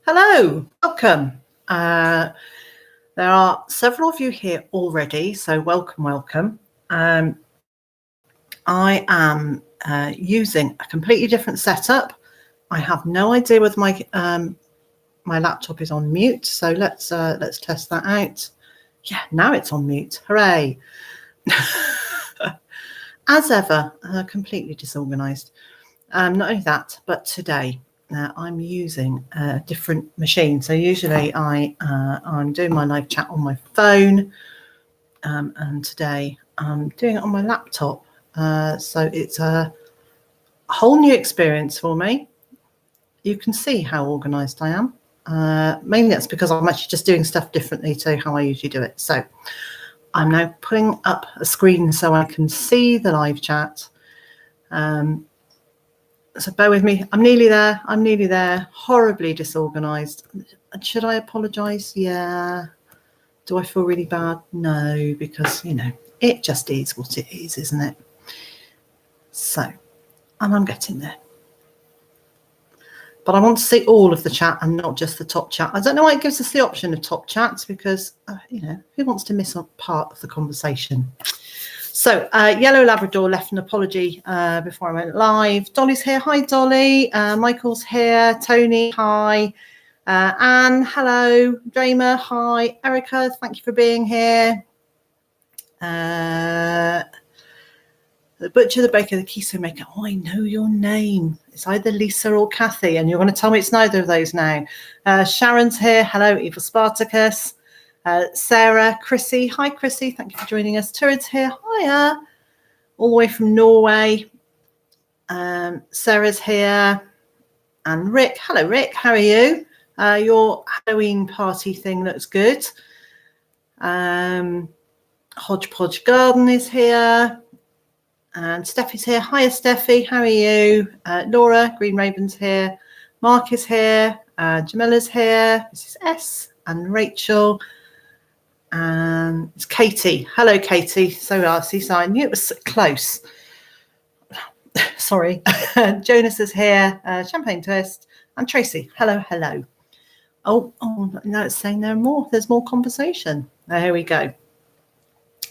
Hello, welcome. There are several of you here already, so welcome. I am using a completely different setup. I have no idea whether my laptop is on mute, so let's test that out. Yeah, now it's on mute. Hooray! As ever, completely disorganized. Not only that, but today I'm using a different machine. So usually I'm doing my live chat on my phone, and today I'm doing it on my laptop. So it's a whole new experience for me. You can see how organised I am. Mainly that's because I'm actually just doing stuff differently to how I usually do it. So I'm now putting up a screen so I can see the live chat. So bear with me. I'm nearly there. Horribly disorganised. Should I apologise? Yeah. Do I feel really bad? No, because, it just is what it is, isn't it? So, and I'm getting there. But I want to see all of the chat and not just the top chat. I don't know why it gives us the option of top chats because, who wants to miss a part of the conversation? So Yellow Labrador left an apology before I went live. Dolly's here. Hi, Dolly. Michael's here. Tony, hi. Anne, hello. Dramer, hi. Erica, thank you for being here. The butcher, the baker, the keto maker. Oh, I know your name. It's either Lisa or Kathy, and you're going to tell me it's neither of those now. Sharon's here. Hello, Evil Spartacus. Sarah, Chrissy. Hi, Chrissy. Thank you for joining us. Turid's here. Hiya. All the way from Norway. Sarah's here. And Rick. Hello, Rick. How are you? Your Halloween party thing looks good. Hodgepodge Garden is here. And Steffi's here. Hiya, Steffi. How are you? Laura, Green Raven's here. Mark is here. Jamila's here. This is S. And Rachel. And it's Katie. Hello, Katie. So I knew it was close. Sorry. Jonas is here. Champagne Twist. And Tracy. Hello. Oh, now it's saying there's more conversation. There we go.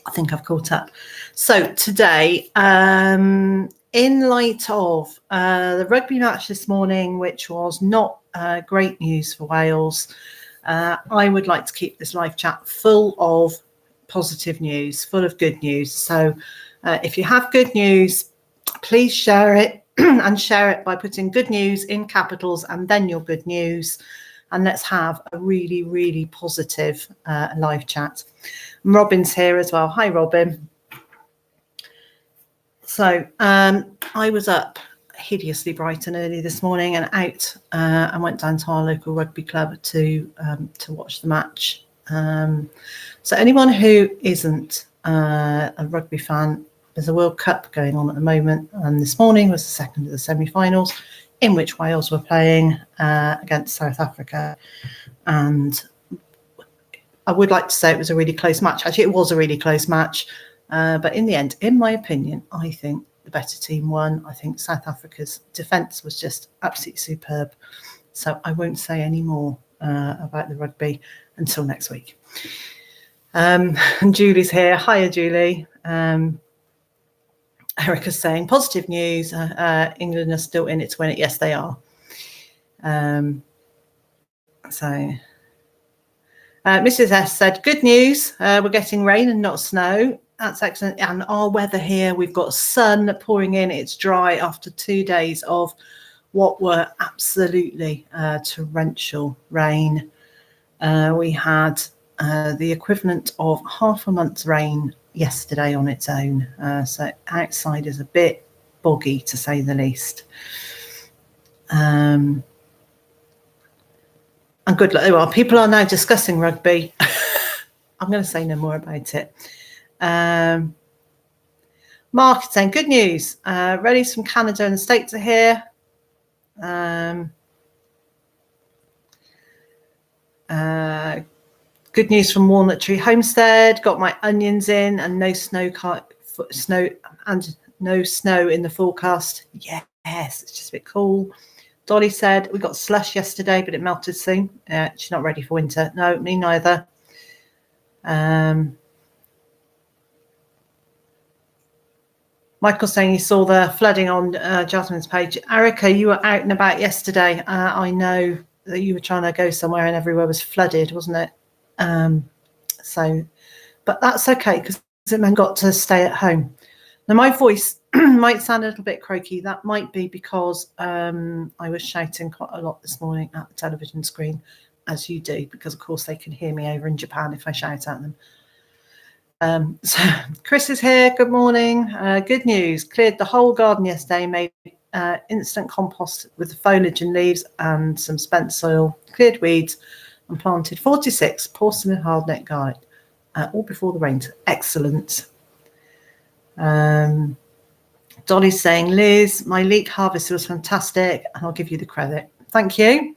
I think I've caught up. So today, in light of the rugby match this morning, which was not great news for Wales, I would like to keep this live chat full of positive news, full of good news. So if you have good news, please share it and share it by putting good news in capitals and then your good news. And let's have a really, really positive live chat. Robin's here as well. Hi, Robin. So I was up hideously bright and early this morning and out and went down to our local rugby club to watch the match. So anyone who isn't a rugby fan, there's a World Cup going on at the moment, and this morning was the second of the semi-finals in which Wales were playing against South Africa. And I would like to say it was a really close match. Actually, it was a really close match. But in the end, in my opinion, I think the better team won. I think South Africa's defence was just absolutely superb. So I won't say any more about the rugby until next week. And Julie's here. Hiya, Julie. Erica's saying positive news. England are still in it to win it. Yes, they are. Mrs. S said, good news. We're getting rain and not snow. That's excellent. And our weather here, we've got sun pouring in. It's dry after 2 days of what were absolutely torrential rain. We had the equivalent of half a month's rain yesterday on its own. So outside is a bit boggy, to say the least. And good luck. Well, people are now discussing rugby. I'm going to say no more about it. Mark is saying, good news. Rallies from Canada and the States are here. Good news from Walnut Tree Homestead. Got my onions in and no snow in the forecast. Yes, it's just a bit cool. Dolly said, we got slush yesterday, but it melted soon. She's not ready for winter. No, me neither. Michael's saying he saw the flooding on Jasmine's page. Erica, you were out and about yesterday. I know that you were trying to go somewhere and everywhere was flooded, wasn't it? But that's okay because the men got to stay at home. Now, my voice might sound a little bit croaky. That might be because I was shouting quite a lot this morning at the television screen, as you do, because, of course, they can hear me over in Japan if I shout at them. So Chris is here. Good morning. Good news. Cleared the whole garden yesterday, made instant compost with the foliage and leaves and some spent soil, cleared weeds, and planted 46 porcelain hardneck garlic, all before the rains. Excellent. Dolly's saying, Liz, my leek harvest was fantastic, and I'll give you the credit. Thank you.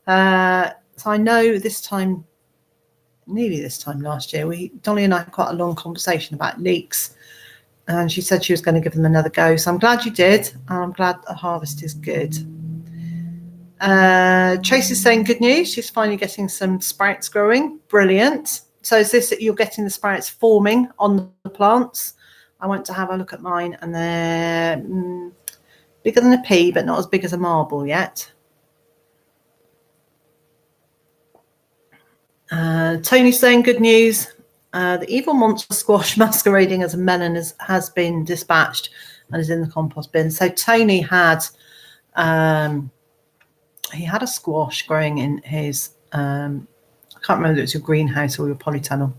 So I know nearly this time last year, Dolly and I had quite a long conversation about leeks, and she said she was going to give them another go. So I'm glad you did, and I'm glad the harvest is good. Tracy's saying good news. She's finally getting some sprouts growing. Brilliant. So is this that you're getting the sprouts forming on the plants? I went to have a look at mine, and they're bigger than a pea, but not as big as a marble yet. Tony's saying good news. The evil monster squash masquerading as a melon has been dispatched and is in the compost bin. So Tony had he had a squash growing in his I can't remember if it was your greenhouse or your polytunnel,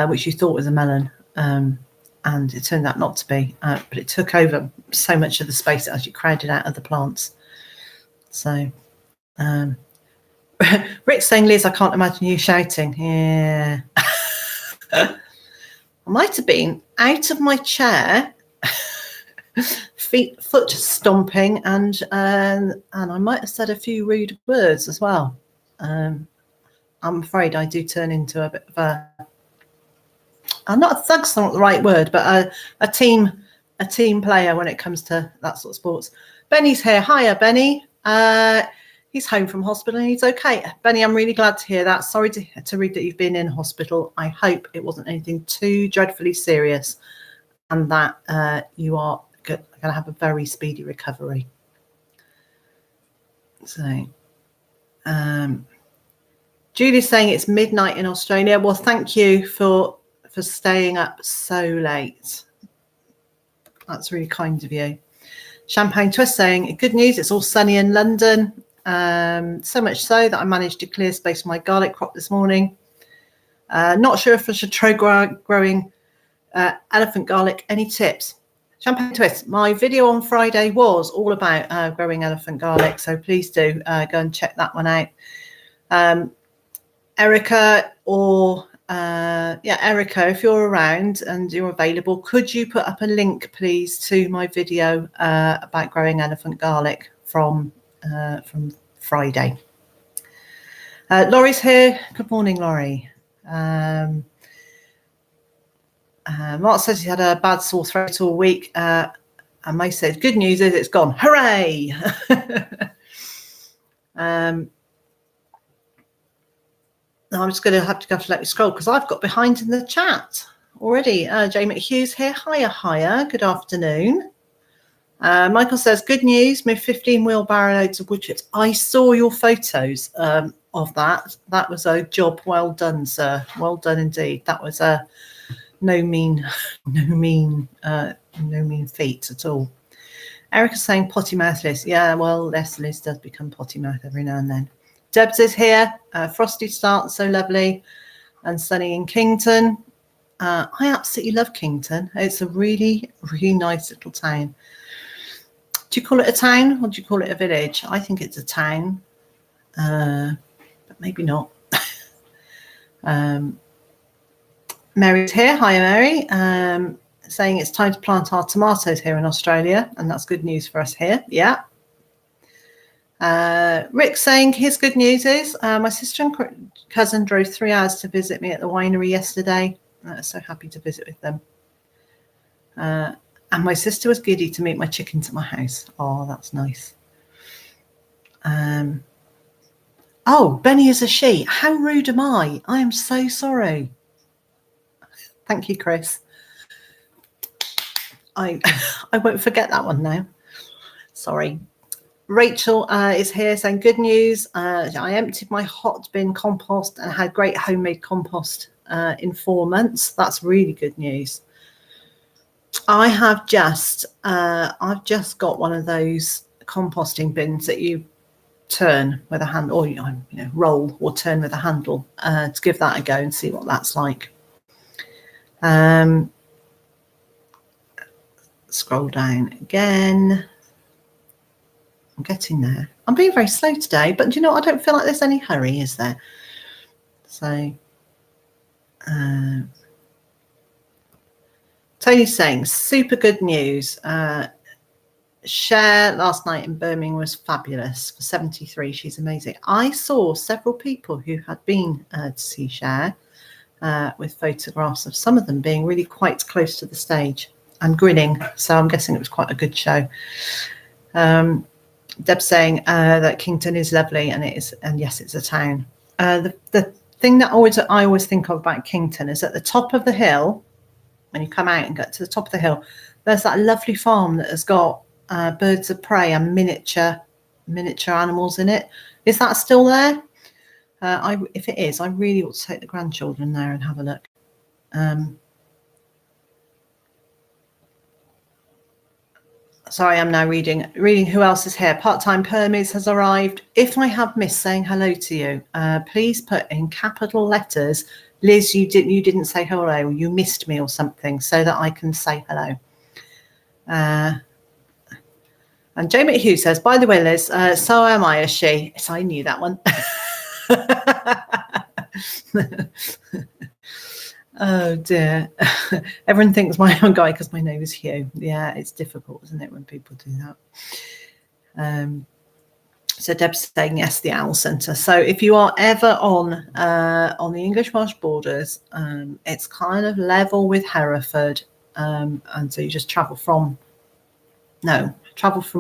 which you thought was a melon, and it turned out not to be, but it took over so much of the space that actually crowded out other plants. So Rick's saying, Liz, I can't imagine you shouting. Yeah. I might have been out of my chair, foot stomping, and I might have said a few rude words as well. I'm afraid I do turn into a bit of I'm not a thug's not the right word, but a team player when it comes to that sort of sports. Benny's here. Hiya, Benny. He's home from hospital and he's okay. Benny, I'm really glad to hear that. Sorry to read that you've been in hospital. I hope it wasn't anything too dreadfully serious and that you are going to have a very speedy recovery. So, Julie's saying it's midnight in Australia. Well, thank you for staying up so late. That's really kind of you. Champagne Twist saying, good news, it's all sunny in London. So much so that I managed to clear space for my garlic crop this morning. Not sure if I should try growing elephant garlic. Any tips? Champagne Twist, my video on Friday was all about growing elephant garlic, so please do go and check that one out. Erica or Erica, if you're around and you're available, could you put up a link, please, to my video about growing elephant garlic from Friday? Laurie's here. Good morning, Laurie. Mark says he had a bad sore throat all week. And May said, good news is it's gone. Hooray! Now I'm just going to have to go to let me scroll because I've got behind in the chat already. Jay McHugh's here. Hiya. Good afternoon. Michael says, good news, moved 15 wheelbarrow loads of wood chips. I saw your photos of that. That was a job well done, sir. Well done indeed. That was a no mean feat at all. Erica's saying potty mouth Liz. Yeah, well, Liz does become potty mouth every now and then. Debs is here. Frosty start, so lovely and sunny in Kington. I absolutely love Kington. It's a really, really nice little town. Do you call it a town or do you call it a village? I think it's a town, but maybe not. Mary's here. Hi, Mary. Saying it's time to plant our tomatoes here in Australia, and that's good news for us here. Yeah. Rick saying his good news is my sister and cousin drove 3 hours to visit me at the winery yesterday. So happy to visit with them. And my sister was giddy to meet my chickens at my house. Oh, that's nice. Oh, Benny is a she. How rude am I? I am so sorry. Thank you, Chris. I won't forget that one now. Sorry. Rachel is here saying good news. I emptied my hot bin compost and had great homemade compost in 4 months. That's really good news. I've just got one of those composting bins that you turn with a hand, or roll or turn with a handle, to give that a go and see what that's like. Scroll down again. I'm getting there. I'm being very slow today, but do you know what? I don't feel like there's any hurry, is there? So Tony's saying super good news. Cher last night in Birmingham was fabulous. For 73, she's amazing. I saw several people who had been to see Cher with photographs of some of them being really quite close to the stage and grinning. So I'm guessing it was quite a good show. Deb's saying that Kington is lovely, and it is, and yes, it's a town. The thing that I always think of about Kington is at the top of the hill, when you come out and get to the top of the hill, there's that lovely farm that has got birds of prey and miniature animals in it. Is that still there? If it is, I really ought to take the grandchildren there and have a look. Sorry, I'm now reading who else is here. Part-time Permies has arrived. If I have missed saying hello to you, please put in capital letters, Liz, you didn't say hello, you missed me or something, so that I can say hello. And Joe McHugh says, by the way, Liz, so am I a she. Yes, I knew that one. Oh dear. Everyone thinks I'm a guy because my name is Hugh. Yeah, it's difficult, isn't it, when people do that? So Deb's saying yes, the Owl Centre. So if you are ever on the English Welsh borders, it's kind of level with Hereford, and so you just travel from Hereford, I was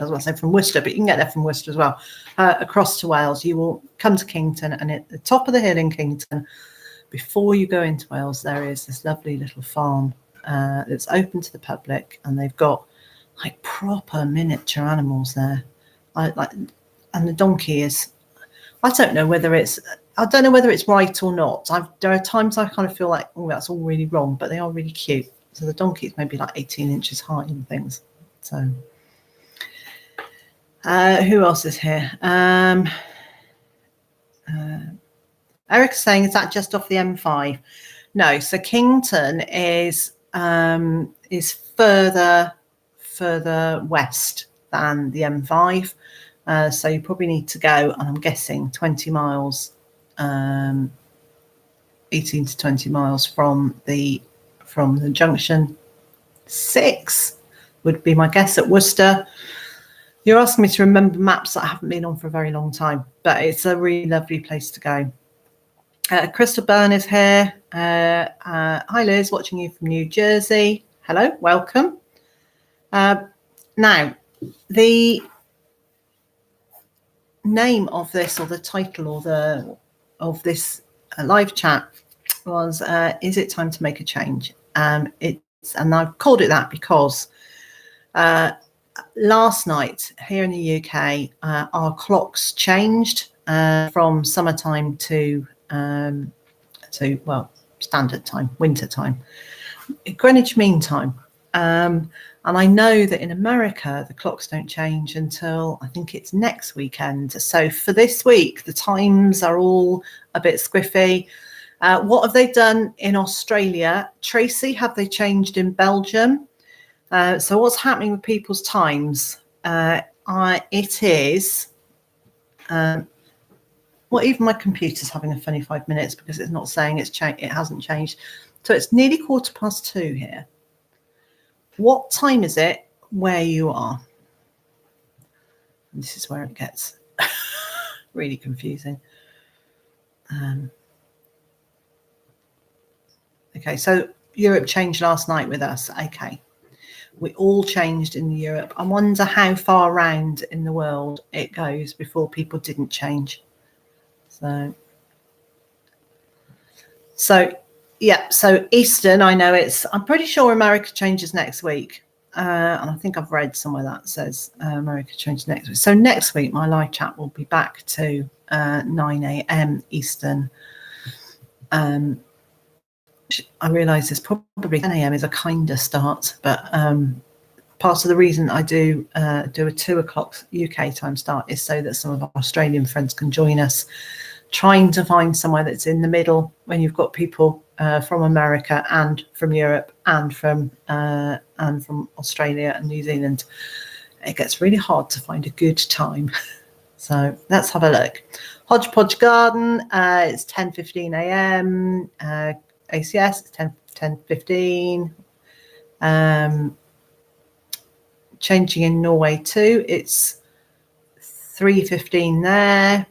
going to say from Worcester, but you can get there from Worcester as well, across to Wales. You will come to Kington, and at the top of the hill in Kington, before you go into Wales, there is this lovely little farm that's open to the public, and they've got like proper miniature animals there. And the donkey is, I don't know whether it's right or not. There are times I kind of feel like, oh, that's all really wrong, but they are really cute. So the donkey is maybe like 18 inches high and things. So who else is here? Eric's saying, is that just off the M5? No, so Kington is further west than the M5. So you probably need to go, and I'm guessing 20 miles, 18 to 20 miles from the junction. 6 would be my guess at Worcester. You're asking me to remember maps that I haven't been on for a very long time, but it's a really lovely place to go. Crystal Byrne is here. Hi Liz, watching you from New Jersey. Hello, welcome. Now, the name of this, or the title, of this live chat was "Is it time to make a change?" And I've called it that because last night here in the UK, our clocks changed from summertime to standard time, winter time, Greenwich Mean Time. And I know that in America, the clocks don't change until I think it's next weekend. So for this week, the times are all a bit squiffy. What have they done in Australia? Tracy, have they changed in Belgium? So what's happening with people's times? It is... even my computer's having a funny 5 minutes because it's not saying it hasn't changed. So it's nearly 2:15 here. What time is it where you are? And this is where it gets really confusing. Okay, so Europe changed last night with us. Okay. We all changed in Europe. I wonder how far round in the world it goes before people didn't change. So yeah, so Eastern, I know I'm pretty sure America changes next week. And I think I've read somewhere that says America changes next week. So next week, my live chat will be back to 9 a.m. Eastern. I realise it's probably 10 a.m. is a kinder start, but part of the reason I do a 2 o'clock UK time start is so that some of our Australian friends can join us, trying to find somewhere that's in the middle when you've got people from America and from Europe and from Australia and New Zealand. It gets really hard to find a good time. So let's have a look. Hodgepodge Garden, it's 10:15 a.m. ACS, it's 10:15. Changing in Norway too, it's 3:15 there.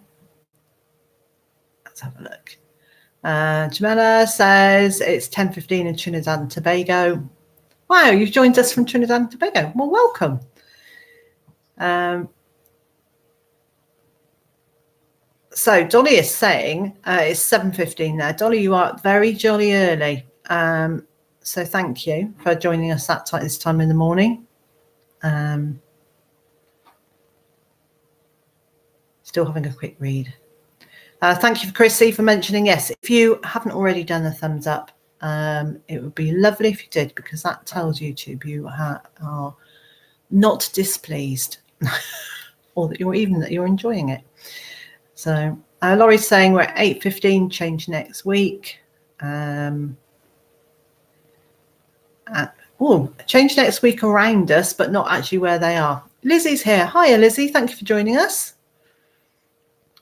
Let's have a look. Jamila says it's 10:15 in Trinidad and Tobago. Wow, you've joined us from Trinidad and Tobago. Well, welcome. So Dolly is saying it's 7:15 there. Dolly, you are very jolly early. So thank you for joining us this time in the morning. Still having a quick read. Thank you, Chrissy, for mentioning. Yes, if you haven't already done a thumbs up, it would be lovely if you did, because that tells YouTube you are not displeased, or that you're enjoying it. So Laurie's saying we're at 8:15, change next week. Change next week around us, but not actually where they are. Lizzie's here. Hiya, Lizzie. Thank you for joining us.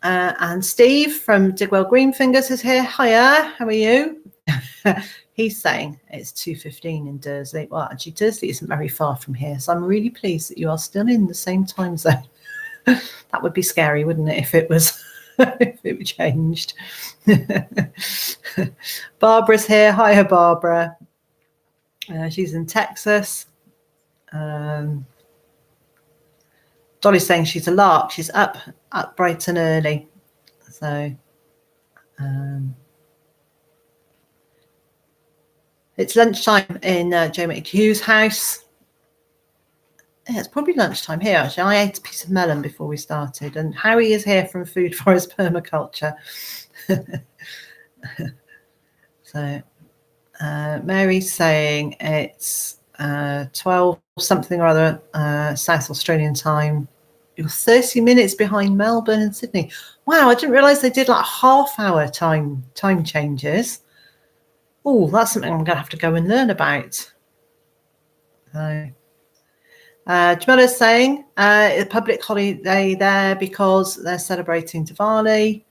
And Steve from Digwell Greenfingers is here. Hiya, how are you? He's saying it's 2:15 in Dursley. Well, actually, Dursley isn't very far from here, so I'm really pleased that you are still in the same time zone. That would be scary, wouldn't it, if it was if it changed. Barbara's here. Hiya, Barbara. She's in Texas. Dolly's saying she's a lark. She's up bright and early. So it's lunchtime in Joe McHugh's house. Yeah, it's probably lunchtime here, actually. I ate a piece of melon before we started. And Howie is here from Food Forest Permaculture. So Mary's saying it's 12 something or other South Australian time. You're 30 minutes behind Melbourne and Sydney. Wow, I didn't realise they did like half-hour time changes. Oh, that's something I'm going to have to go and learn about. Jamila's saying a public holiday there because they're celebrating Diwali.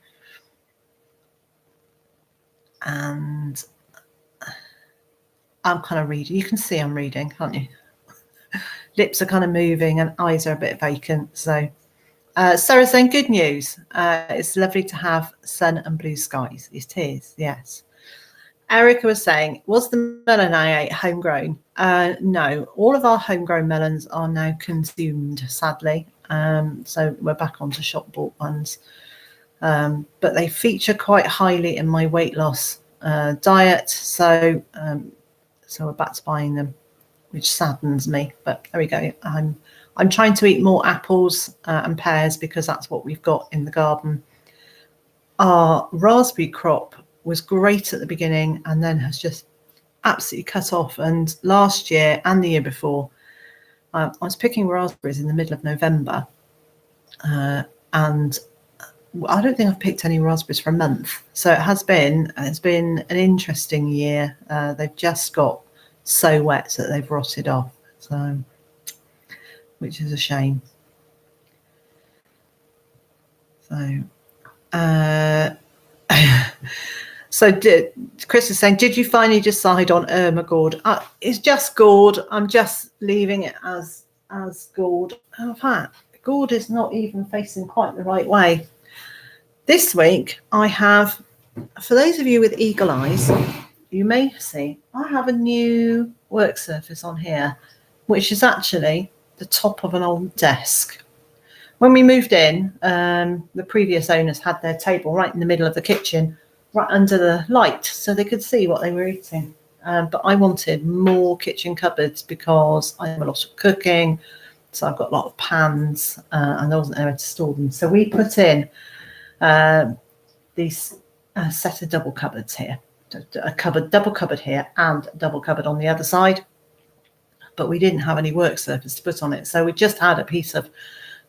And I'm kind of reading. You can see I'm reading, can't you? Lips are kind of moving and eyes are a bit vacant. So Sarah's saying good news. It's lovely to have sun and blue skies. It is, yes. Erica was saying, was the melon I ate homegrown? No, all of our homegrown melons are now consumed, sadly. So we're back onto shop bought ones. But they feature quite highly in my weight loss diet. So we're back to buying them, which saddens me. But there we go. I'm trying to eat more apples and pears because that's what we've got in the garden. Our raspberry crop was great at the beginning and then has just absolutely cut off. And last year and the year before, I was picking raspberries in the middle of November. And I don't think I've picked any raspberries for a month. So it's been an interesting year. They've just got so wet that they've rotted off. So, which is a shame. So, Chris is saying, did you finally decide on Irma gourd? It's just gourd. I'm just leaving it as gourd. In fact, gourd is not even facing quite the right way. This week, I have, for those of you with eagle eyes, you may see I have a new work surface on here. which is actually the top of an old desk. When we moved in, the previous owners had their table right in the middle of the kitchen, right under the light, so they could see what they were eating. But I wanted more kitchen cupboards because I have a lot of cooking, so I've got a lot of pans, and there wasn't anywhere to store them. So we put in these set of double cupboards here, double cupboard here and a double cupboard on the other side. But we didn't have any work surface to put on it, so we just had a piece of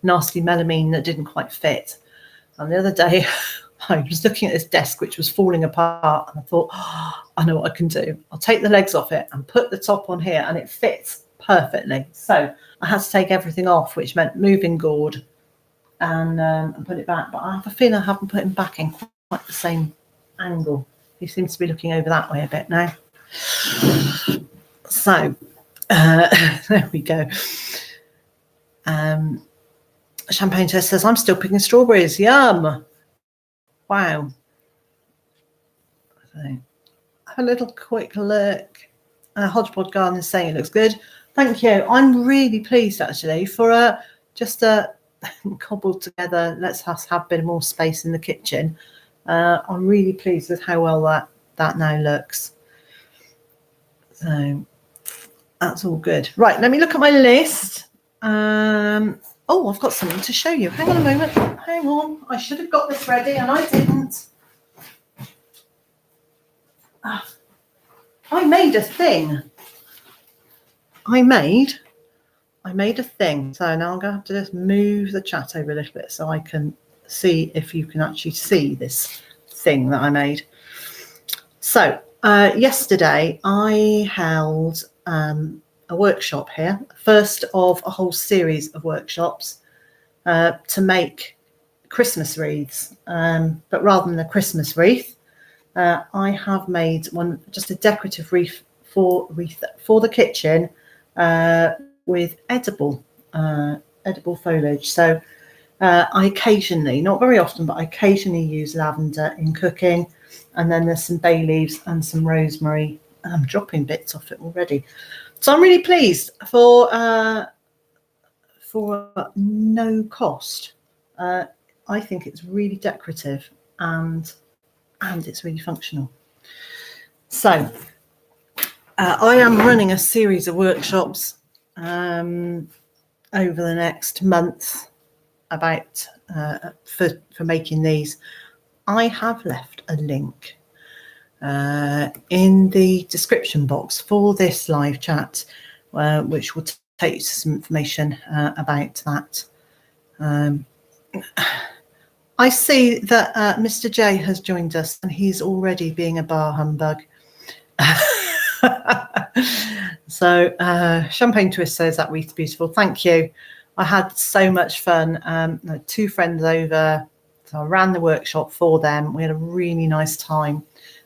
nasty melamine that didn't quite fit. And the other day I was looking at this desk which was falling apart, and I thought, I know what I can do. I'll take the legs off it and put the top on here, and it fits perfectly. So I had to take everything off, which meant moving Gord and put it back. But I have a feeling I haven't put him back in quite the same angle. He seems to be looking over that way a bit now. So there we go. Champagne Test says, I'm still picking strawberries. Yum. Wow. So, have a little quick look. Hodgepodge Garden is saying it looks good. Thank you. I'm really pleased, actually, for just a cobbled together, let's have a bit more space in the kitchen. I'm really pleased with how well that now looks. So that's all good. Right, let me look at my list. Oh, I've got something to show you. Hang on a moment. Hang on. I should have got this ready and I didn't. I made a thing. I made a thing. So now I'm going to have to just move the chat over a little bit so I can see if you can actually see this thing that I made. So yesterday I held a workshop here, first of a whole series of workshops to make Christmas wreaths. But rather than a Christmas wreath, I have made one, just a decorative wreath for the kitchen with edible foliage. So I occasionally, not very often, but I occasionally use lavender in cooking, and then there's some bay leaves and some rosemary. I'm dropping bits off it already. So I'm really pleased for no cost. I think it's really decorative and it's really functional. So I am running a series of workshops over the next month about for making these. I have left a link in the description box for this live chat, which will take you to some information about that. I see that Mr. J has joined us and he's already being a bar humbug. So Champagne Twist says that wreath's beautiful. Thank you. I had so much fun. I had 2 friends over, so I ran the workshop for them. We had a really nice time,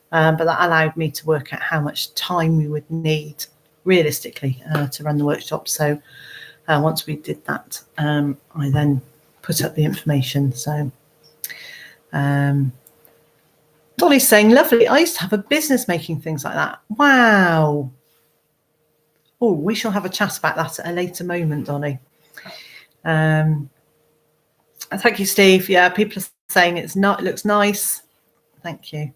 but that allowed me to work out how much time we would need realistically to run the workshop. So once we did that, I then put up the information. So Dolly's saying, lovely. I used to have a business making things like that. Wow. Oh, we shall have a chat about that at a later moment, Dolly. Thank you, Steve. Yeah, people are saying it looks nice. Thank you.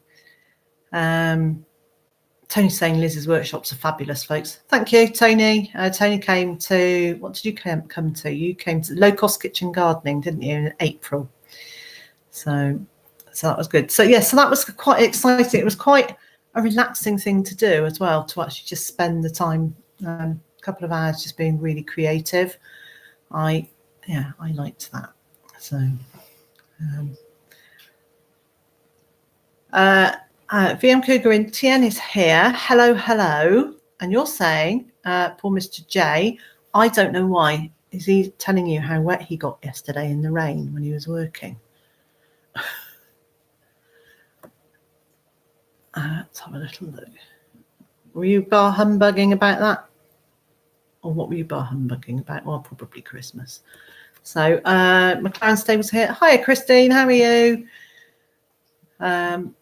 Tony's saying Liz's workshops are fabulous, folks. Thank you, Tony. Tony came to, what did you come to? You came to Low Cost Kitchen Gardening, didn't you, in April? So that was good. So yeah, so that was quite exciting. It was quite a relaxing thing to do as well, to actually just spend the time, a couple of hours just being really creative. I liked that. So VM Cougar in TN is here. Hello. And you're saying, poor Mr. J, I don't know why. Is he telling you how wet he got yesterday in the rain when he was working? Let's have a little look. Were you bar humbugging about that? Or what were you bar humbugging about? Well, probably Christmas. So McLaren Stable's here. Hiya, Christine. How are you? So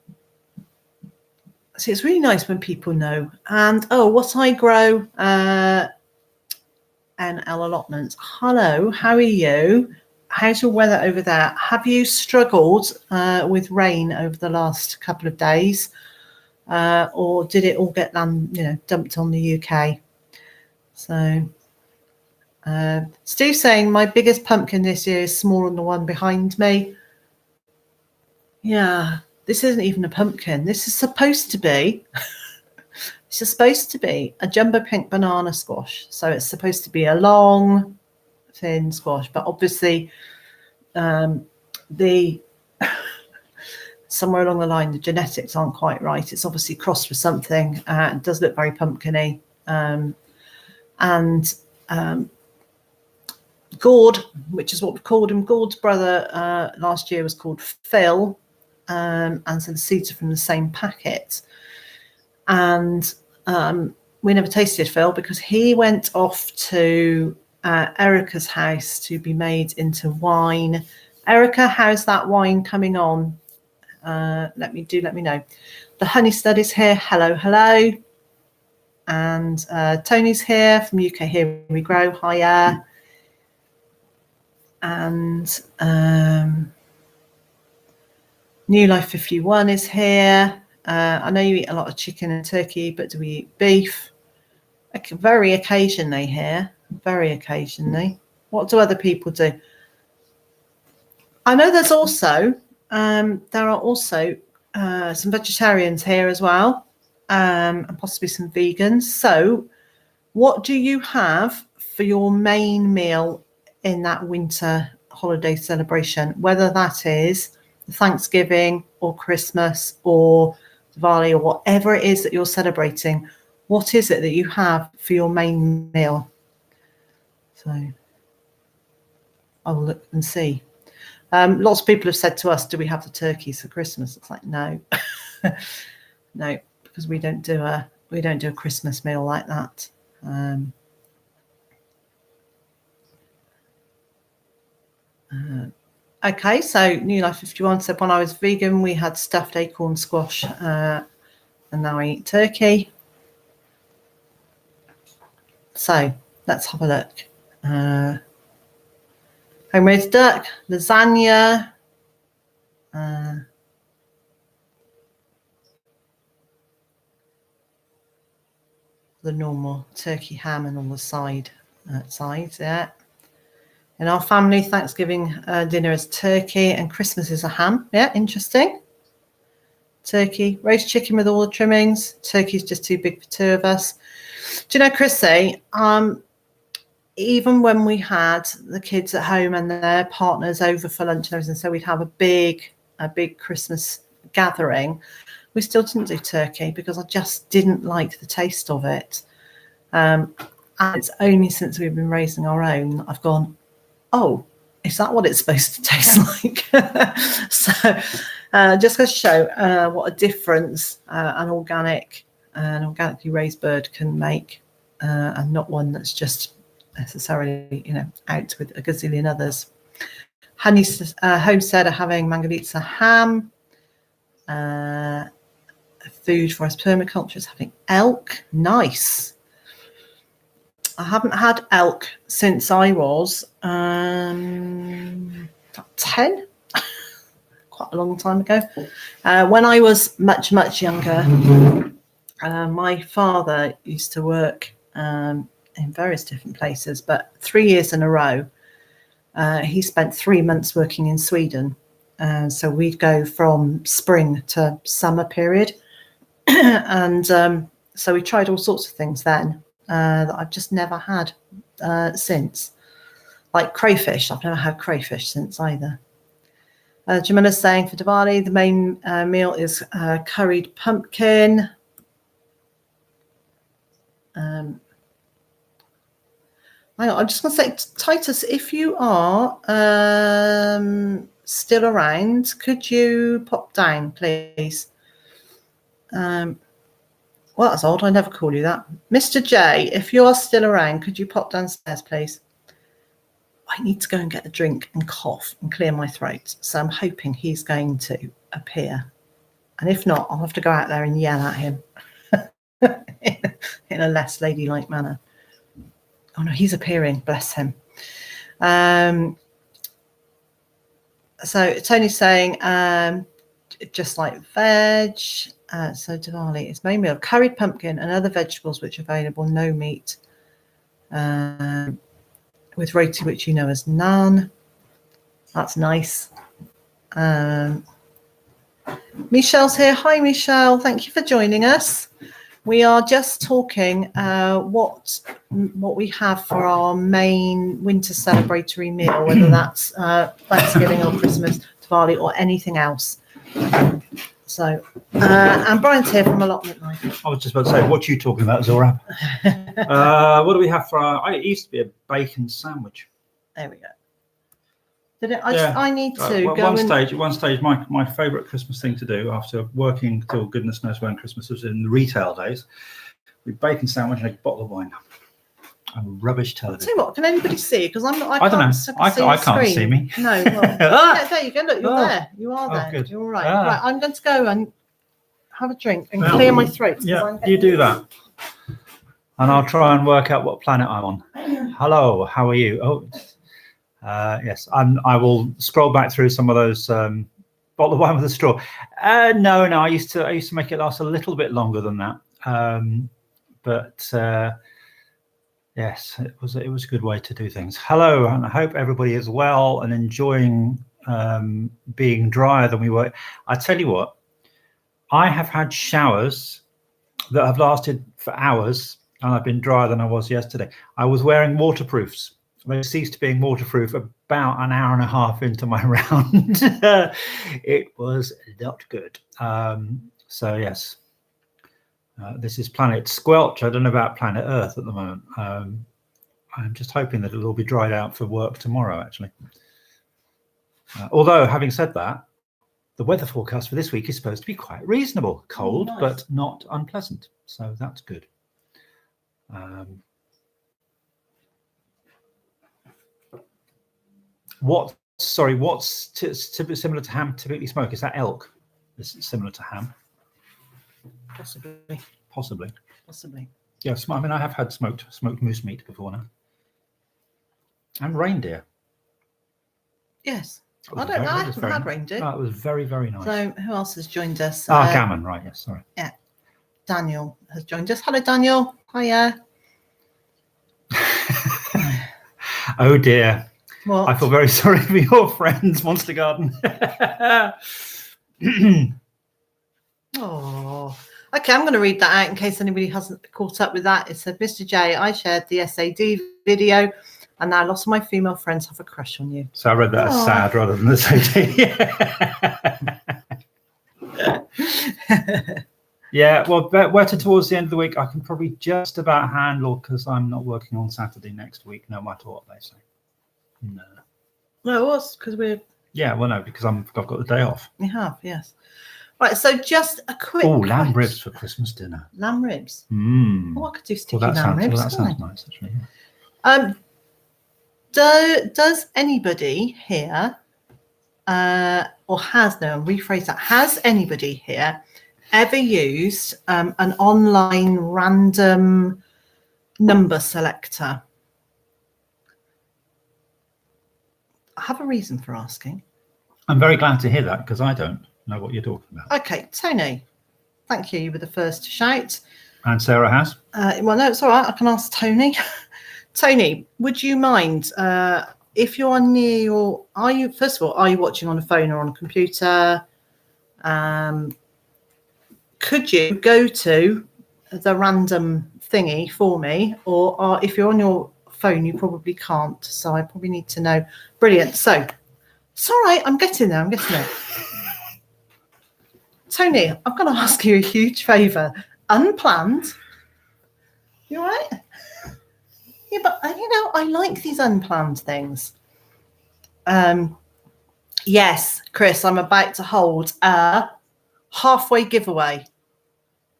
it's really nice when people know. And what I grow NL allotments. Hello, how are you? How's your weather over there? Have you struggled with rain over the last couple of days? Or did it all get dumped on the UK? So Steve's saying my biggest pumpkin this year is smaller than the one behind me. Yeah, this isn't even a pumpkin. This is supposed to be a jumbo pink banana squash. So it's supposed to be a long, thin squash, but obviously the somewhere along the line the genetics aren't quite right. It's obviously crossed with something. It does look very pumpkin-y. Gord, which is what we called him, Gord's brother last year was called Phil, and so the seeds are from the same packet. And we never tasted Phil because he went off to Erica's house to be made into wine. Erica, how's that wine coming on? Let me know. The homestead is here. Hello. And Tony's here from UK Here We Grow. Hiya. And New Life 51 is here. I know you eat a lot of chicken and turkey, but do we eat beef? Very occasionally here. Very occasionally. What do other people do? I know there are also some vegetarians here as well, and possibly some vegans. So what do you have for your main meal in that winter holiday celebration, whether that is Thanksgiving or Christmas or Diwali or whatever it is that you're celebrating? What is it that you have for your main meal? So I will look and see. Lots of people have said to us, do we have the turkeys for Christmas? It's like, no. No, because we don't do a Christmas meal like that. Okay, so New Life 51 said, when I was vegan, we had stuffed acorn squash, and now I eat turkey. So let's have a look. Homemade duck, lasagna, the normal turkey ham and all the sides, yeah. In our family, Thanksgiving dinner is turkey and Christmas is a ham. Yeah, interesting. Turkey, roast chicken with all the trimmings. Turkey's just too big for two of us. Do you know, Chrissy, even when we had the kids at home and their partners over for lunch and everything, so we'd have a big Christmas gathering, we still didn't do turkey because I just didn't like the taste of it. And it's only since we've been raising our own that I've gone, oh, is that what it's supposed to taste like? So just to show what a difference an organically raised bird can make, and not one that's just necessarily, out with a gazillion others. Homestead are having Mangalitsa ham. Food for us permaculture is having elk. Nice. I haven't had elk since I was 10, quite a long time ago. When I was much, much younger, my father used to work in various different places, but 3 years in a row, he spent 3 months working in Sweden. So we'd go from spring to summer period. And so we tried all sorts of things then that I've just never had since. Like crayfish. I've never had crayfish since either. Jamila's saying for Diwali, the main meal is curried pumpkin. Hang on, I'm just going to say, Titus, if you are still around, could you pop down, please? Well, that's odd. I never call you that. Mr. J, if you are still around, could you pop downstairs, please? I need to go and get a drink and cough and clear my throat. So I'm hoping he's going to appear. And if not, I'll have to go out there and yell at him in a less ladylike manner. Oh no, he's appearing. Bless him. So Tony's saying, just like veg. So Diwali is mainly of curried pumpkin and other vegetables which are available, no meat. With roti, which you know as naan. That's nice. Michelle's here. Hi, Michelle. Thank you for joining us. We are just talking what we have for our main winter celebratory meal, whether that's Thanksgiving or Christmas, Diwali, or anything else. So, and Brian's here from Allotment Life. I was just about to say, what are you talking about, Zorab? What do we have for our... It used to be a bacon sandwich. There we go. I need to go one stage, my favourite Christmas thing to do after working till goodness knows when Christmas was in the retail days, we bacon sandwich and a bottle of wine. A rubbish television. Tell you what, can anybody see? Because I'm not. I don't know. I can't see me. No. Well, yeah, there you go. Look, you're there. You are there. Good. You're all right. Right, I'm going to go and have a drink and clear my throat. Yeah, you do that. And I'll try and work out what planet I'm on. Hello, how are you? Oh. Yes, I will scroll back through some of those bottle of wine with a straw. No, I used to make it last a little bit longer than that. But yes, it was a good way to do things. Hello, and I hope everybody is well and enjoying being drier than we were. I tell you what, I have had showers that have lasted for hours, and I've been drier than I was yesterday. I was wearing waterproofs. They ceased being waterproof about an hour and a half into my round. It was not good. So yes, this is Planet Squelch. I don't know about Planet Earth at the moment. I'm just hoping that it'll all be dried out for work tomorrow, actually. Although, having said that, the weather forecast for this week is supposed to be quite reasonable. Cold, nice, but not unpleasant. So that's good. What's similar to ham typically smoked? Is that elk? Is it similar to ham? Possibly. Yes, I mean, I have had smoked moose meat before now, and reindeer. Yes, I haven't had reindeer. Oh, it was very, very nice. So, who else has joined us? Gammon, right? Yes, sorry. Yeah, Daniel has joined us. Hello, Daniel. Hiya. Oh dear. What? I feel very sorry for your friends, Monster Garden. Oh, okay. I'm going to read that out in case anybody hasn't caught up with that. It said, Mr. J, I shared the SAD video, and now lots of my female friends have a crush on you. So I read that as sad rather than the SAD. Yeah, well, better towards the end of the week, I can probably just about handle because I'm not working on Saturday next week, no matter what they say. No, it was because we're... Yeah, well, no, because I've got the day off. You have, yes. Right, so just a quick... Oh, lamb ribs for Christmas dinner. Lamb ribs? Oh, I could do sticky lamb ribs. Well, that sounds nice, actually. Yeah. Does anybody here, or has anybody here ever used an online random number selector? I have a reason for asking. I'm very glad to hear that because I don't know what you're talking about. Okay, Tony, thank you. You were the first to shout. And Sarah has? Well, no, it's all right. I can ask Tony. Tony, would you mind if you're near your... are you watching on a phone or on a computer? Could you go to the random thingy for me? Or if you're on your phone, you probably can't. So I probably need to know. Brilliant. So it's all right. I'm getting there. Tony, I'm going to ask you a huge favour. Unplanned. You all right? Yeah, but I like these unplanned things. Yes, Chris, I'm about to hold a halfway giveaway.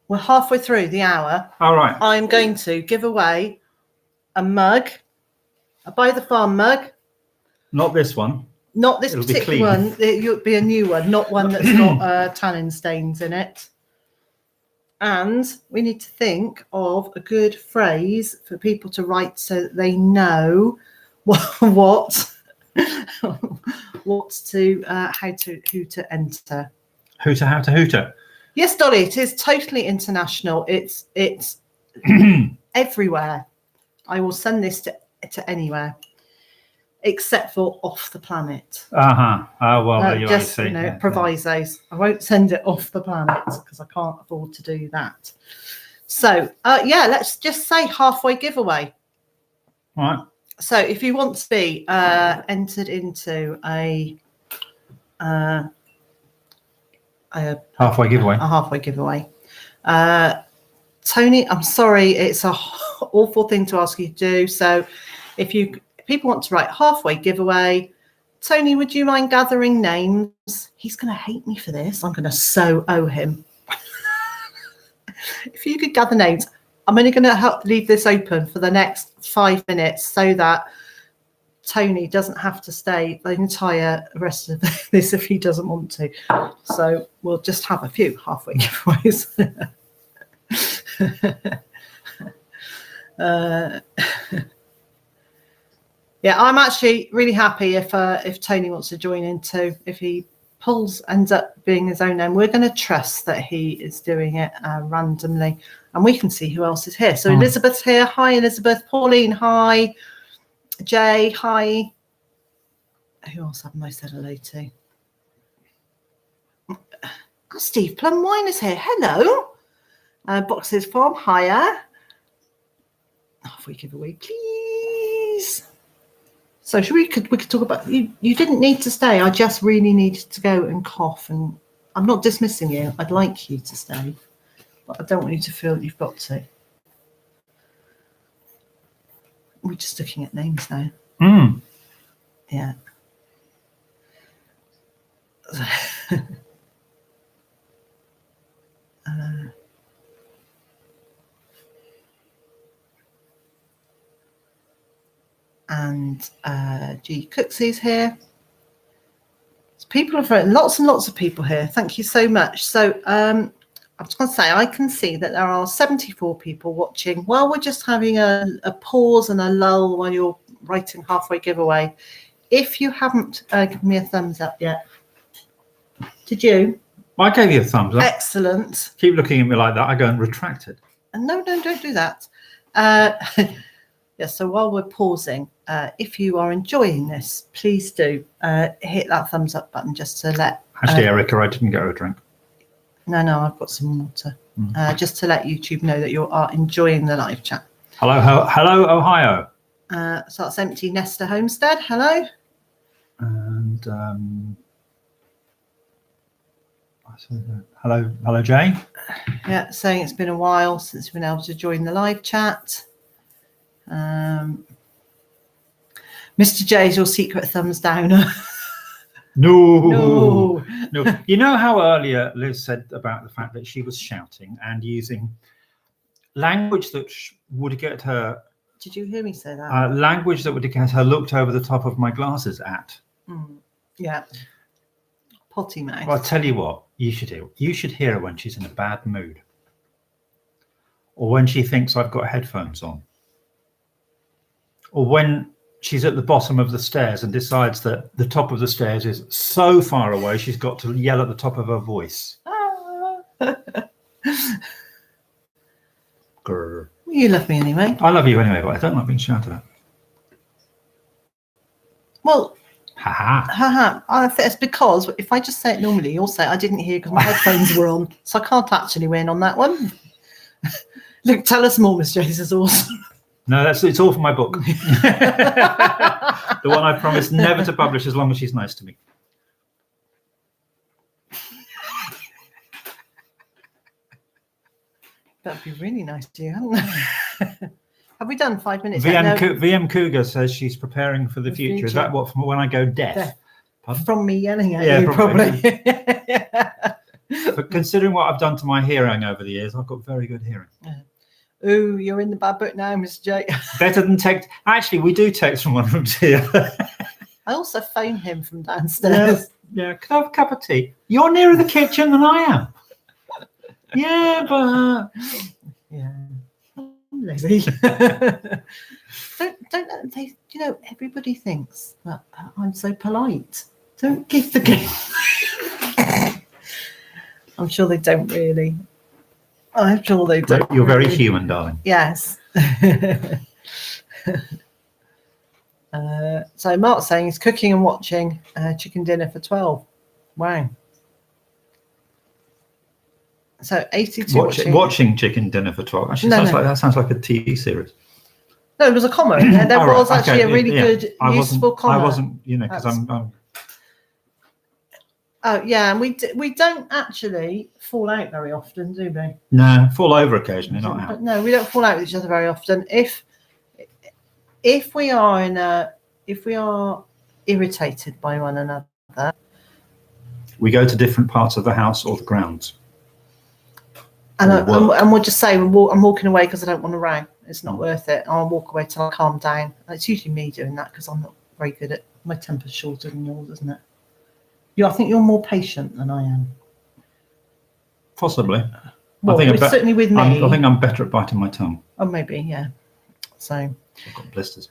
We're halfway through the hour. All right. I'm going to give away a mug, a Byther Farm mug. Not this one. Not this particular one. It would be a new one, not one that's got tannin stains in it. And we need to think of a good phrase for people to write so that they know what to who to enter. Hooter, how to hooter. Yes, Dolly, it is totally international. It's everywhere. I will send this to anywhere except for off the planet. Well, just provisos. I won't send it off the planet because I can't afford to do that. So let's just say halfway giveaway. All right. So if you want to be entered into a halfway giveaway. A halfway giveaway. Tony, I'm sorry, it's a awful thing to ask you to do. So if people want to write halfway giveaway, Tony, would you mind gathering names? He's going to hate me for this. I'm going to so owe him. If you could gather names, I'm only going to leave this open for the next 5 minutes so that Tony doesn't have to stay the entire rest of this if he doesn't want to. So we'll just have a few halfway giveaways. I'm actually really happy if Tony wants to join in too. If he ends up being his own name, we're going to trust that he is doing it randomly, and we can see who else is here. So Elizabeth's here. Hi, Elizabeth. Pauline, hi. Jay, hi. Who else haven't I said hello to? Steve Plum Wine is here. Hello. Boxes Farm, hiya. Halfway giveaway, please. So we could talk about you. You didn't need to stay. I just really needed to go and cough, and I'm not dismissing you. I'd like you to stay, but I don't want you to feel that you've got to. We're just looking at names now. Yeah. And G Cooksy's here. So people are lots and lots of people here. Thank you so much. So I was going to say, I can see that there are 74 people watching while we're just having a pause and a lull while you're writing halfway giveaway. If you haven't given me a thumbs up yet, did you? I gave you a thumbs up. Excellent. Keep looking at me like that. I go and retract it. No, don't do that. So while we're pausing, if you are enjoying this, please do hit that thumbs up button just to let... Actually, Erica, I didn't get her a drink. No, I've got some water. Just to let YouTube know that you are enjoying the live chat. Hello, Ohio. So that's Empty Nester Homestead. Hello. And hello, Jay. Yeah, saying it's been a while since you've been able to join the live chat. Mr. J is your secret thumbs downer. No. You know how earlier Liz said about the fact that she was shouting and using language that would get her... Did you hear me say that? Language that would get her looked over the top of my glasses at. Yeah. Potty mouth. Well, I'll tell you what, you should hear her when she's in a bad mood. Or when she thinks I've got headphones on. Or when she's at the bottom of the stairs and decides that the top of the stairs is so far away she's got to yell at the top of her voice. Grr. You love me anyway. I love you anyway, but I don't like being shouted at. Well, haha. It's because if I just say it normally, you'll say I didn't hear because my headphones were on, so I can't actually win on that one. Look, tell us more, Miss Jace is awesome. No, it's all from my book. The one I promised never to publish as long as she's nice to me. That'd be really nice to you, hadn't it? Have we done 5 minutes? VM Cougar says she's preparing for the future. Is that what from when I go deaf? From me yelling at you, probably. But considering what I've done to my hearing over the years, I've got very good hearing. Yeah. Ooh, you're in the bad book now, Mr. J. Better than text. Actually, we do text from one room to the other. I also phone him from downstairs. Yeah, could I have a cup of tea? You're nearer the kitchen than I am. Yeah, but Yeah. Lizzie. don't they, everybody thinks that I'm so polite. Don't give the game. I'm sure they don't really. I'm sure they don't. You're very really. human, darling. Yes. So Mark's saying he's cooking and watching chicken dinner for 12. Wow. So 82 watching Chicken Dinner for 12. Actually, that sounds like a TV series. No, it was a comma. There was actually a really good, useful comma. I wasn't, because I'm. Oh yeah, and we don't actually fall out very often, do we? No, fall over occasionally, not out. But no, we don't fall out with each other very often. If we are irritated by one another, we go to different parts of the house or the grounds. And we'll just say I'm walking away because I don't want to row. It's not worth it. I'll walk away till I calm down. It's usually me doing that because I'm not very good at. My temper's shorter than yours, isn't it? I think you're more patient than I am. Possibly. Well, certainly with me. I think I'm better at biting my tongue. Oh, maybe, yeah. So. I've got blisters.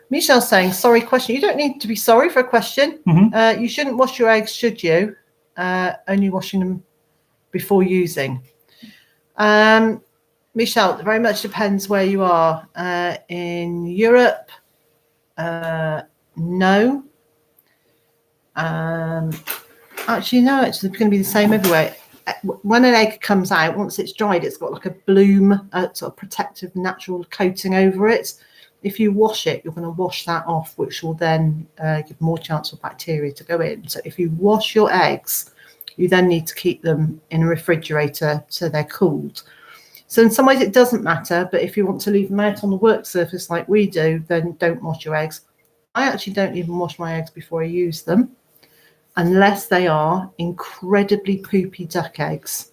Michelle's saying, sorry question. You don't need to be sorry for a question. Mm-hmm. You shouldn't wash your eggs, should you? Only washing them before using. Michelle, it very much depends where you are. In Europe, no. Actually, no, it's going to be the same everywhere. When an egg comes out, once it's dried, it's got like a bloom, sort of protective natural coating over it. If you wash it, you're going to wash that off, which will then give more chance for bacteria to go in. So if you wash your eggs, you then need to keep them in a refrigerator so they're cooled. So in some ways it doesn't matter, but if you want to leave them out on the work surface like we do, then don't wash your eggs. I actually don't even wash my eggs before I use them, unless they are incredibly poopy duck eggs,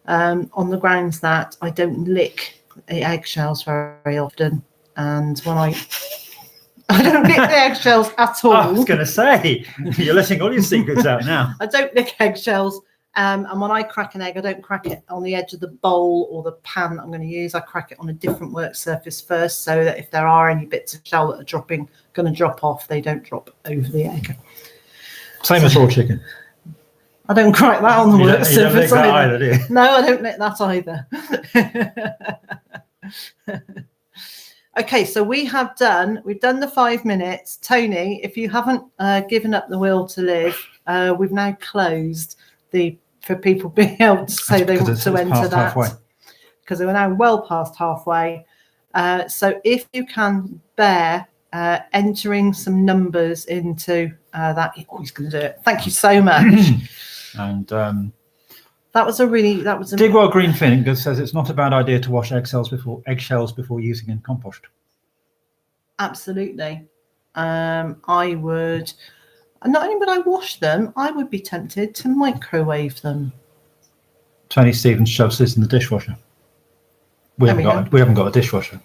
on the grounds that I don't lick the eggshells very often. And when I don't lick the eggshells at all. I was going to say, you're letting all your secrets out now. I don't lick eggshells. And when I crack an egg, I don't crack it on the edge of the bowl or the pan that I'm going to use. I crack it on a different work surface first, so that if there are any bits of shell that are going to drop off, they don't drop over the egg. Same as raw chicken. I don't crack that on the work surface either, do you? No, I don't lick that either. Okay, so we've done the 5 minutes. Tony, if you haven't given up the will to live, we've now closed for people being able to say they want to enter that, because we're now well past halfway. So if you can bear entering some numbers into that, he's going to do it. Thank you so much. And that was Digwell Greenfinger says it's not a bad idea to wash eggshells before using in compost. Absolutely. I would. Not only would I wash them, I would be tempted to microwave them. Tony Stevens shoves this in the dishwasher. We haven't got a dishwasher.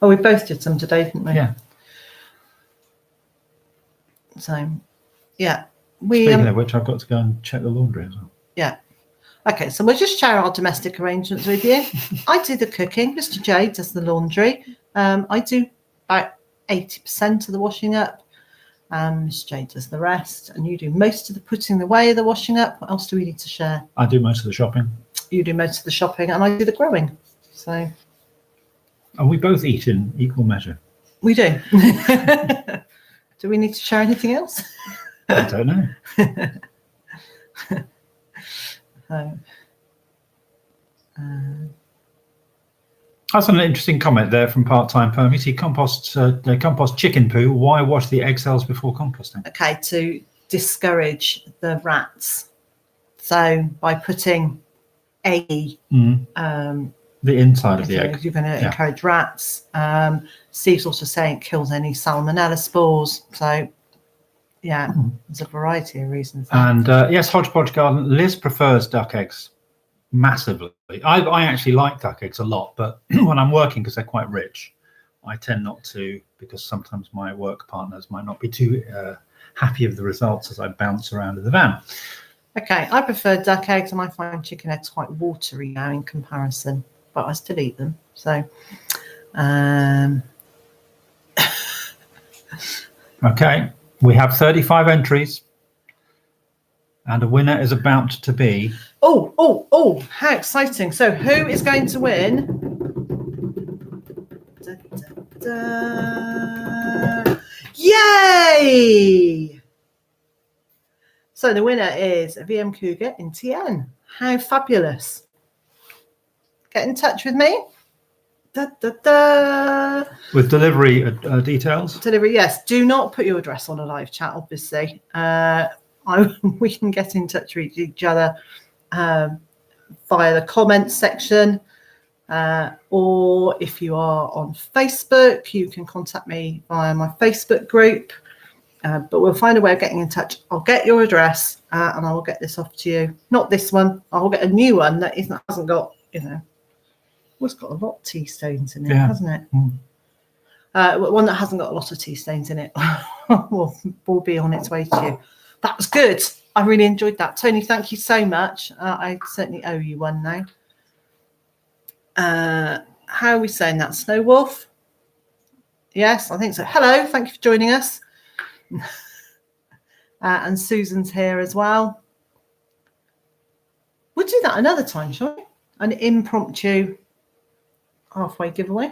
Oh, we both did some today, didn't we? Yeah. So, yeah. Speaking of which, I've got to go and check the laundry as well. Yeah. Okay, so we'll just share our domestic arrangements with you. I do the cooking. Mr. J does the laundry. I do about 80% of the washing up. Mr. J does the rest, and you do most of the putting away, the washing up. What else do we need to share? I do most of the shopping. You do most of the shopping, and I do the growing. So. And we both eat in equal measure. We do. Do we need to share anything else? I don't know. That's an interesting comment there from Part-Time Permies. He compost chicken poo. Why wash the egg cells before composting? Okay, to discourage the rats. So by putting the inside of the egg, you're going to encourage rats. Steve's also saying it kills any salmonella spores. So yeah, there's a variety of reasons. And yes, Hodgepodge Garden. Liz prefers duck eggs massively. I actually like duck eggs a lot, but when I'm working, because they're quite rich, I tend not to, because sometimes my work partners might not be too happy with the results as I bounce around in the van. Okay, I prefer duck eggs, and I find chicken eggs quite watery now in comparison, but I still eat them. So, Okay, we have 35 entries, and a winner is about to be. Oh, how exciting. So who is going to win? Da, da, da. Yay! So the winner is VM Cougar in TN. How fabulous. Get in touch with me. Da, da, da. With delivery details? Delivery, yes. Do not put your address on a live chat, obviously. We can get in touch with each other via the comments section. Or if you are on Facebook, you can contact me via my Facebook group. But we'll find a way of getting in touch. I'll get your address and I will get this off to you. Not this one. I'll get a new one that hasn't got, well, it's got a lot of tea stains in it, hasn't it? One that hasn't got a lot of tea stains in it will be on its way to you. That was good. I really enjoyed that. Tony, thank you so much. I certainly owe you one now. How are we saying that? Snow Wolf? Yes, I think so. Hello, thank you for joining us. And Susan's here as well. We'll do that another time, shall we? An impromptu halfway giveaway.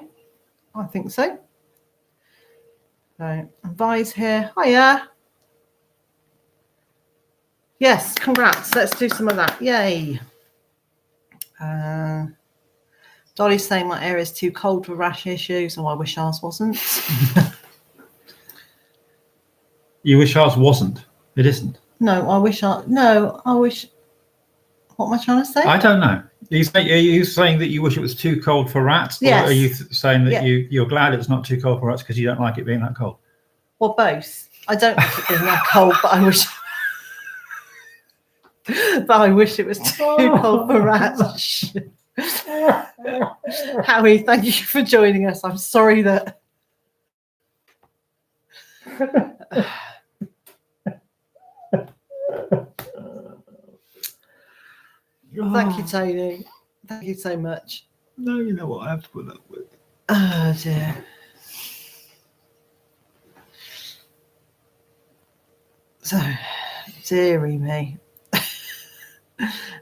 I think so. So, Vi's here. Hiya. Yes, congrats. Let's do some of that. Yay. Dolly's saying my area is too cold for rash issues. Oh, I wish ours wasn't. You wish ours wasn't? It isn't? No, I wish. What am I trying to say? I don't know. Are you saying that you wish it was too cold for rats? Yes. Or are you saying that you're glad it's not too cold for rats because you don't like it being that cold? Well, both. I don't like it being that cold, but I wish... but I wish it was too cold for rats. Howie, thank you for joining us. I'm sorry that... Thank you, Tony. Thank you so much. No, you know what I have to put up with. Oh, dear. So, dearie me.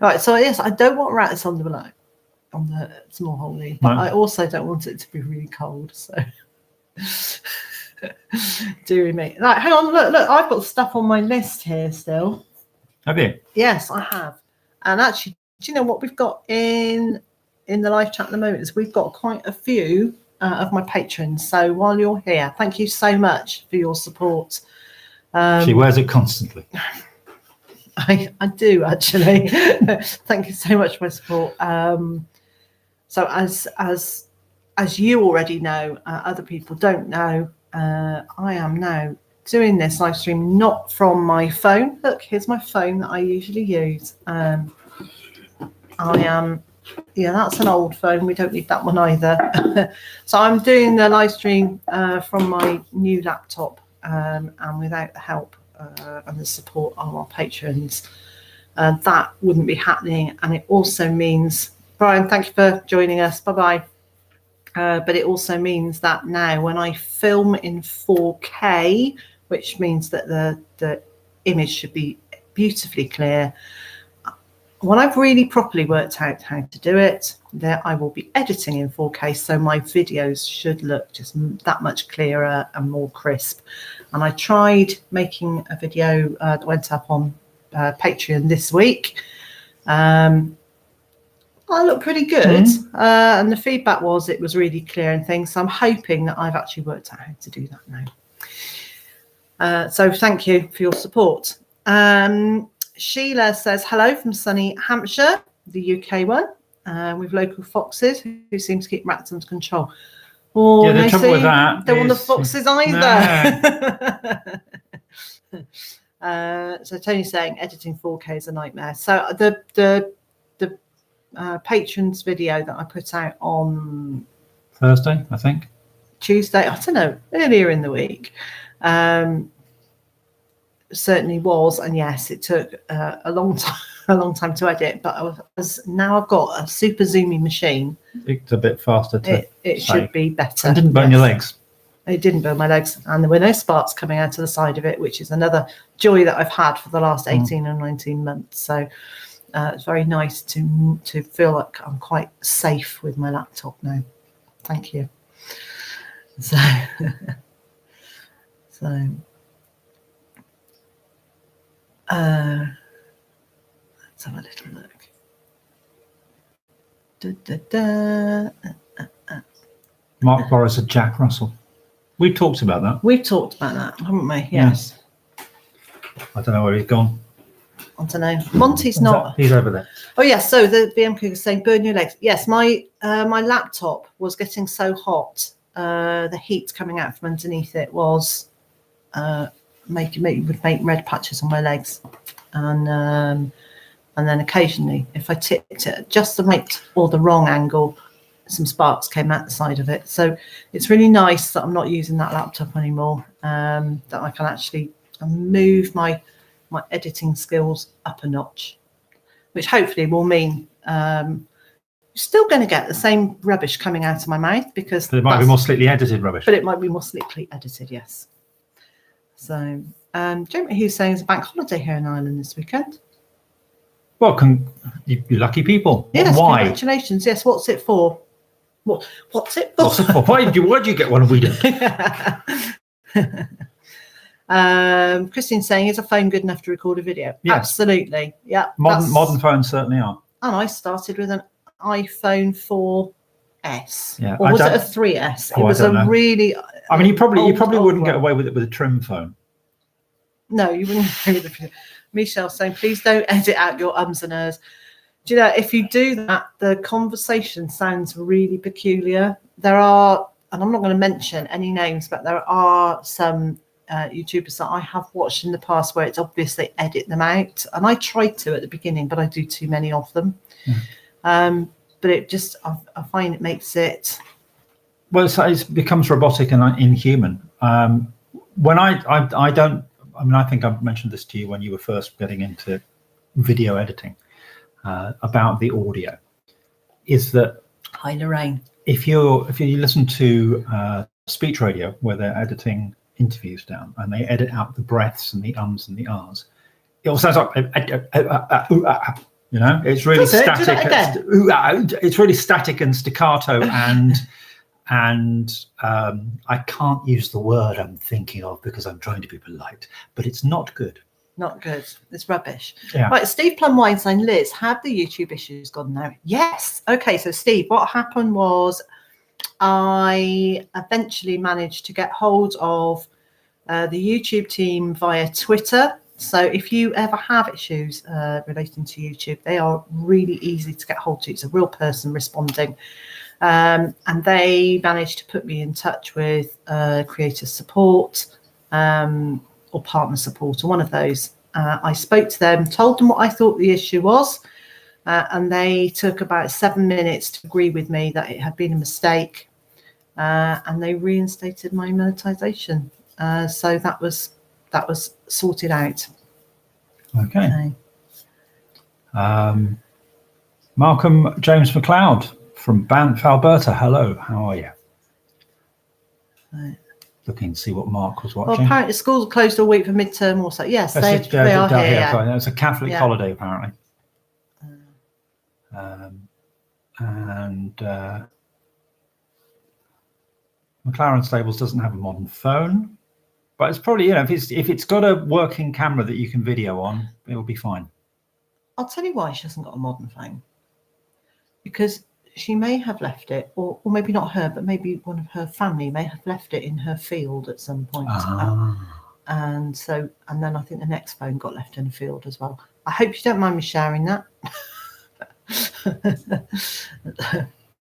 Right, so yes, I don't want rats on the smallholding, but I also don't want it to be really cold. So, dearie me. Right, hang on, look, I've got stuff on my list here still. Have you? Yes, I have. And actually, do you know what we've got in the live chat at the moment is we've got quite a few of my patrons. So while you're here, thank you so much for your support. She wears it constantly. I do actually. Thank you so much for your support. So as you already know, other people don't know, I am now doing this live stream not from my phone. Look, here's my phone that I usually use. That's an old phone. We don't need that one either. So I'm doing the live stream from my new laptop and without the help and the support of our patrons. That wouldn't be happening. And it also means, Brian, thank you for joining us. Bye-bye. But it also means that now when I film in 4K, which means that the image should be beautifully clear, when I've really properly worked out how to do it, there I will be editing in 4K, so my videos should look just that much clearer and more crisp. And I tried making a video that went up on Patreon this week. I look pretty good, and the feedback was it was really clear and things. So I'm hoping that I've actually worked out how to do that now. So thank you for your support. Sheila says, hello from sunny Hampshire, the UK one, with local foxes who seem to keep rats under control. Oh, yeah, the trouble with that don't want the foxes either. No. So Tony's saying editing 4K is a nightmare. So the patrons video that I put out on Thursday, I think. Tuesday, I don't know, earlier in the week. Certainly was, and yes, it took a long time to edit, but now I've got a super zoomy machine. It's a bit faster to it should be better. And didn't burn your legs. It didn't burn my legs, and there were no sparks coming out of the side of it, which is another joy that I've had for the last 18 or 19 months. So it's very nice to feel like I'm quite safe with my laptop now. Thank you. So let's have a little look. Mark Boris and Jack Russell. We've talked about that. We've talked about that, haven't we? Yes. I don't know where he's gone. I don't know. Monty's not. He's over there. Oh yes. So the BM Cook is saying, burn your legs. Yes, my laptop was getting so hot. The heat coming out from underneath it was would make red patches on my legs, and then occasionally, if I tipped it just the right or the wrong angle, some sparks came out the side of it. So it's really nice that I'm not using that laptop anymore. That I can actually move my editing skills up a notch, which hopefully will mean you're still going to get the same rubbish coming out of my mouth, because it might be more slickly edited rubbish. But it might be more slickly edited, yes. So, Jeremy, who's saying it's a bank holiday here in Ireland this weekend? Well, you lucky people. Yes, why? Congratulations. Yes, what's it for? What's it for? Why did you get one and we didn't? Christine's saying, is a phone good enough to record a video? Yes. Absolutely. Yeah. Modern phones certainly are. And I started with an iPhone 4S. Yeah. Or was it a 3S? It was a really. I mean, you probably wouldn't get away with it with a trim phone. No, you wouldn't get away with it. Michelle's saying, please don't edit out your ums and ers. Do you know, if you do that, the conversation sounds really peculiar. There are, and I'm not going to mention any names, but there are some YouTubers that I have watched in the past where it's obvious they edit them out. And I tried to at the beginning, but I do too many of them. But it just, I find it makes it. Well, it becomes robotic and inhuman. When I don't, I mean, I think I mentioned this to you when you were first getting into video editing about the audio, is that. Hi, Lorraine. If you listen to speech radio where they're editing interviews down and they edit out the breaths and the ums and the ahs, it all sounds like it's really static. It's really static and staccato and I can't use the word I'm thinking of because I'm trying to be polite, but it's not good. Not good. It's rubbish. Yeah. Right, Steve Plum Weinstein, Liz, have the YouTube issues gone now? Yes. Okay, so Steve, what happened was I eventually managed to get hold of the YouTube team via Twitter. So if you ever have issues relating to YouTube, they are really easy to get hold to. It's a real person responding. And they managed to put me in touch with creator support or partner support, or one of those. I spoke to them, told them what I thought the issue was, and they took about 7 minutes to agree with me that it had been a mistake, and they reinstated my monetization. So that was sorted out. Okay. Malcolm James McLeod from Banff, Alberta. Hello, how are you? Right. Looking to see what Mark was watching. Well, apparently schools are closed all week for midterm also. Yes, they are here. It's a Catholic holiday, apparently. And McLaren Stables doesn't have a modern phone, but it's probably, if it's got a working camera that you can video on, it'll be fine. I'll tell you why she hasn't got a modern phone. Because she may have left it, or maybe not her, but maybe one of her family may have left it in her field at some point. And then I think the next phone got left in a field as well. I hope you don't mind me sharing that.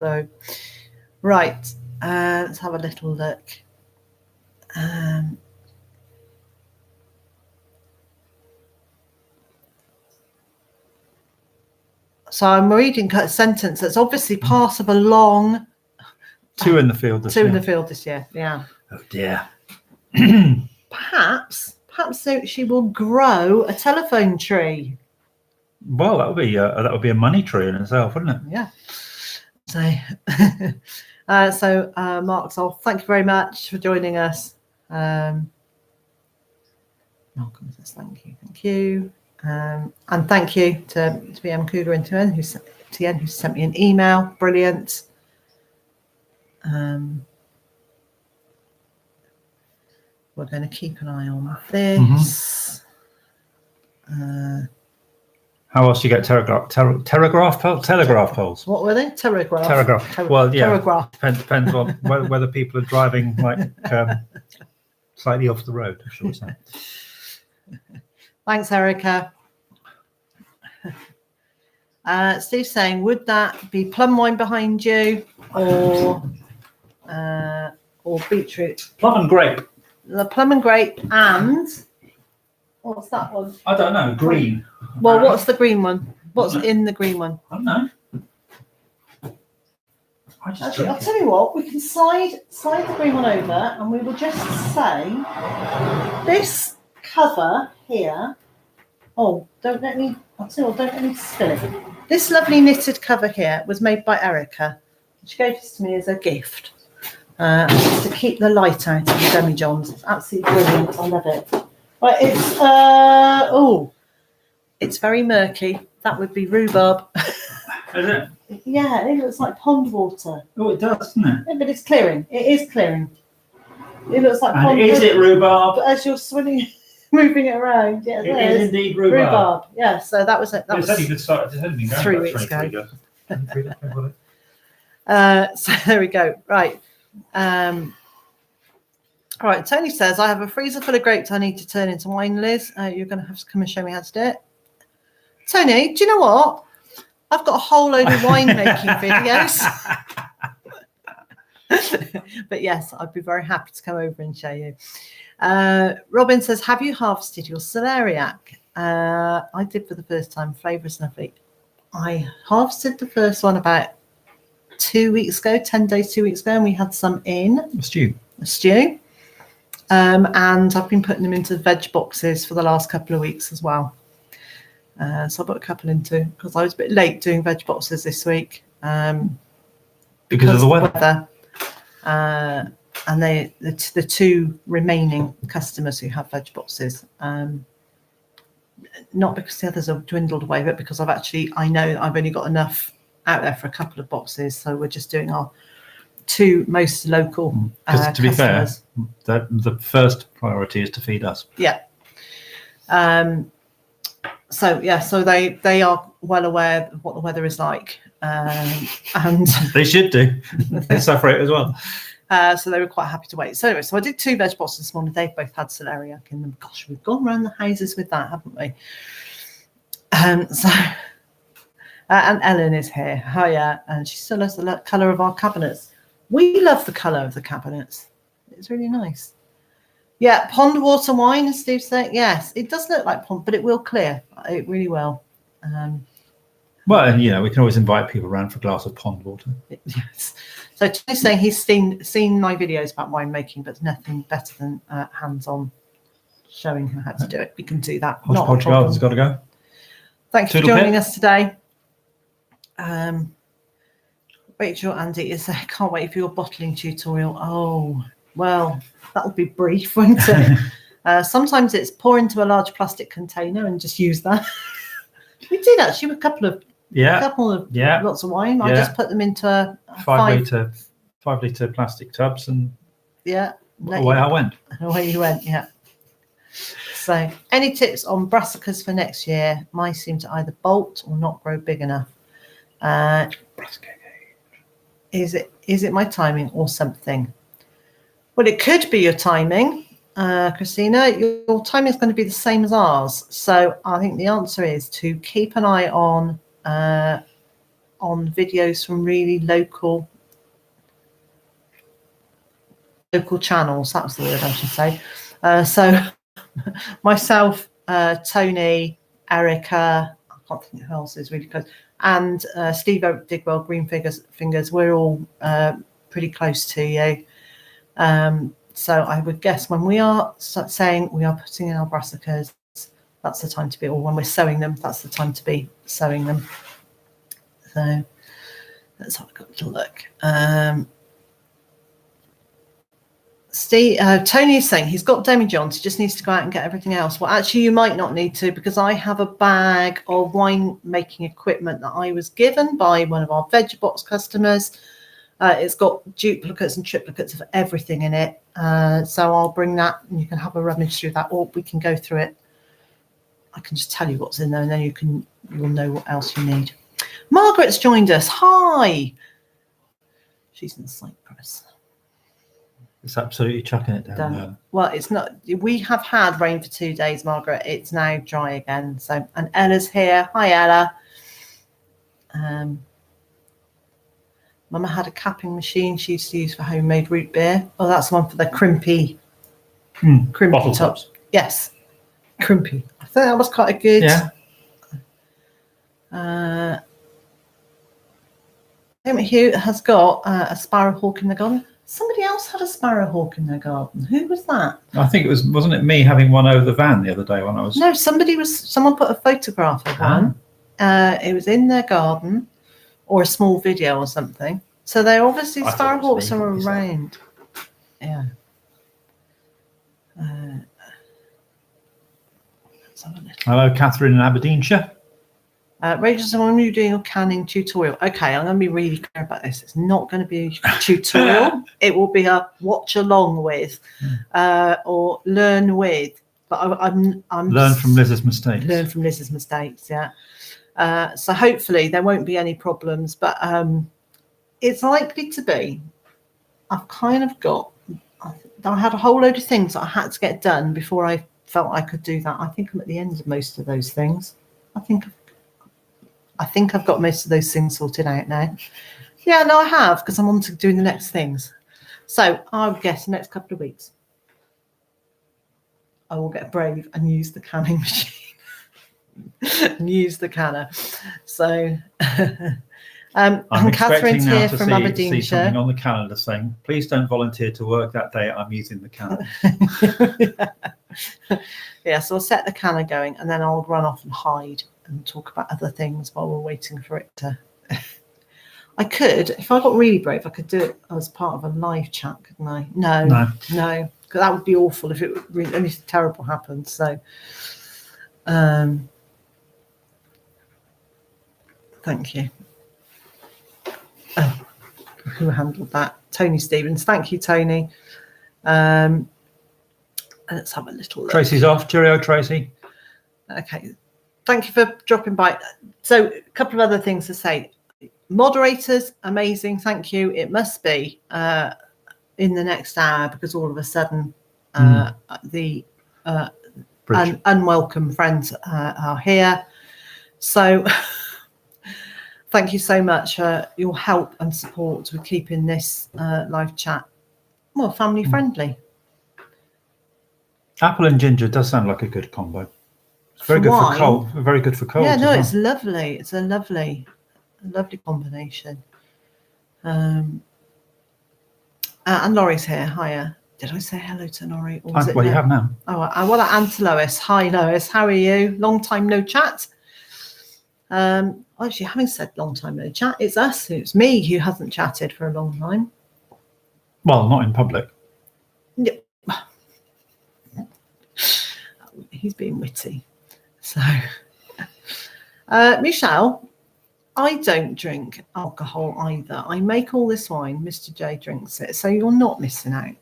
So, right, let's have a little look. So I'm reading a sentence that's obviously part of a long 2 in the field this Two year. in the field this year. Yeah. Oh dear. Perhaps she will grow a telephone tree. Well, that would be a money tree in itself, wouldn't it? Yeah. So, Mark, so thank you very much for joining us. Malcolm says thank you. And thank you to BM Cougar and TN who sent me an email. Brilliant. We're going to keep an eye on this. How else do you get telegraph poles? What were they? Telegraph. Well, yeah. Telegraph. Depends on whether people are driving slightly off the road, shall we say. Thanks, Erica. Steve's saying, would that be plum wine behind you or beetroot? Plum and grape. The plum and grape and what's that one? I don't know. Green. Well, what's the green one? What's in the green one? I don't know. Actually, I'll tell you what. We can slide the green one over, and we will just say this cover here. Oh, don't let me spill it. This lovely knitted cover here was made by Erica. She gave this to me as a gift to keep the light out of the demijohns. It's absolutely brilliant. I love it. But it's very murky. That would be rhubarb. Is it? Yeah, it looks like pond water. Oh, it does, doesn't it? Yeah, but it's clearing. It is clearing. It looks like and pond is water. It rhubarb? But as you're swimming, moving it around, yeah, it is indeed rhubarb. Yeah, so that was it. That was only been going 3 weeks ago. ago. So there we go. Right. All right. Tony says, I have a freezer full of grapes I need to turn into wine, Liz. You're going to have to come and show me how to do it. Tony, do you know what? I've got a whole load of winemaking videos. But yes, I'd be very happy to come over and show you. Robin says, have you harvested your celeriac? I did for the first time. Flavour is lovely. I harvested the first one about 2 weeks ago, 10 days, 2 weeks ago, and we had some in. A stew. And I've been putting them into veg boxes for the last couple of weeks as well. So I put a couple into, because I was a bit late doing veg boxes this week. Because of the weather. And the two remaining customers who have veg boxes, not because the others have dwindled away, but because I know I've only got enough out there for a couple of boxes. So we're just doing our two most local to be customers. fair, the first priority is to feed us. Yeah. So they are well aware of what the weather is like, and they should do. They suffer it as well. So they were quite happy to wait. So anyway, I did 2 veg boxes this morning. They've both had celeriac in them. Gosh, we've gone around the houses with that, haven't we? And Ellen is here. Hiya, and she still has the colour of our cabinets. We love the colour of the cabinets. It's really nice. Yeah, pond water wine, as Steve said. Yes, it does look like pond, but it will clear. It really will. Well, and we can always invite people around for a glass of pond water. Yes. So Tony's saying he's seen my videos about winemaking, but nothing better than hands-on showing him how to do it. We can do that. Hodgepodge Garden's got to go. Thank you for joining us today. Rachel, Andy is there. Can't wait for your bottling tutorial. Oh, well, that'll be brief, won't it? Sometimes it's pour into a large plastic container and just use that. We did actually with a couple of lots of wine. I just put them into a 5 litre plastic tubs and away I went. Away you went, yeah. So, any tips on brassicas for next year? Mine seem to either bolt or not grow big enough. Is it my timing or something? Well, it could be your timing, Christina. Your timing is going to be the same as ours. So I think the answer is to keep an eye on videos from really local channels. That was the word I should say. So myself, Tony, Erica, I can't think who else is really close, and Steve Digwell, Green Fingers. We're all pretty close to you. So I would guess when we are saying we are putting in our brassicas, that's the time to be, or when we're sowing them, that's the time to be sowing them. So let's have a little look. Tony is saying he's got demijohns, he just needs to go out and get everything else. Well, actually, you might not need to, because I have a bag of wine making equipment that I was given by one of our VegBox customers. It's got duplicates and triplicates of everything in it. So I'll bring that and you can have a rummage through that, or we can go through it. I can just tell you what's in there and then you'll know what else you need. Margaret's joined us. Hi. She's in Cyprus. It's absolutely chucking it down there. Well, it's not. We have had rain for 2 days, Margaret. It's now dry again. So, and Ella's here. Hi, Ella. Mama had a capping machine she used to use for homemade root beer. Oh, that's the one for the crimpy Bottle tops. Yes, crimpy. I think that was quite a good. Yeah. Hugh has got a sparrowhawk in the garden. Somebody else had a sparrowhawk in their garden. Who was that? I think wasn't it me having one over the van the other day when I was... No, someone put a photograph of one. It was in their garden, or a small video or something. So they're obviously sparrowhawks are around. Yeah. Hello, Catherine in Aberdeenshire. Rachel, when are you doing your canning tutorial? Okay, I'm going to be really clear about this. It's not going to be a tutorial. It will be a watch along with or learn with. But I'm learn from Liz's mistakes. Learn from Liz's mistakes, yeah. So hopefully there won't be any problems, but it's likely to be. I've kind of got. I had a whole load of things that I had to get done before I felt I could do that. I think I'm at the end of most of those things. I think I've got most of those things sorted out now. Yeah, no, I have, because I'm on to doing the next things. So I would guess the next couple of weeks, I will get brave and use the canning machine and use the canner. So, I'm Catherine's now here to from see Aberdeenshire. Something on the calendar saying, please don't volunteer to work that day. I'm using the canner. Yeah, so I'll set the canner going and then I'll run off and hide and talk about other things while we're waiting for it to... I could, if I got really brave, I could do it as part of a live chat, couldn't I? No, because that would be awful if anything terrible happened. So, thank you. Oh, who handled that? Tony Stevens. Thank you, Tony. Let's have a little look. Tracy's off. Cheerio, Tracy. Okay. Thank you for dropping by. So a couple of other things to say. Moderators, amazing. Thank you. It must be in the next hour because all of a sudden the unwelcome friends are here. So thank you so much for your help and support with keeping this live chat more family friendly. Apple and ginger does sound like a good combo. It's very good for cold. Very good for cold. Yeah, no, it's lovely. It's a lovely combination. And Laurie's here. Hiya. Did I say hello to Laurie? Or was you have now. Oh, I want to answer Lois. Hi, Lois. How are you? Long time no chat. Actually, having said long time no chat, it's us. It's me who hasn't chatted for a long time. Well, not in public. Yeah. He's being witty. So, Michelle, I don't drink alcohol either. I make all this wine. Mr. J drinks it. So you're not missing out.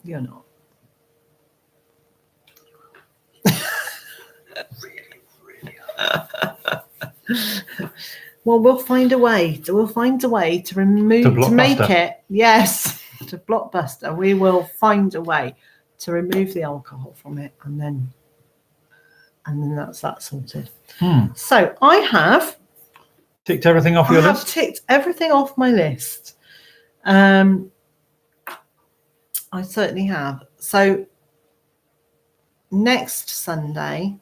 You're not. Well, we'll find a way. We'll find a way to make it. Yes, to Blockbuster. We will find a way to remove the alcohol from it, and then that's that sorted. So I have ticked everything off your list. I've ticked everything off my list. I certainly have. So next Sunday,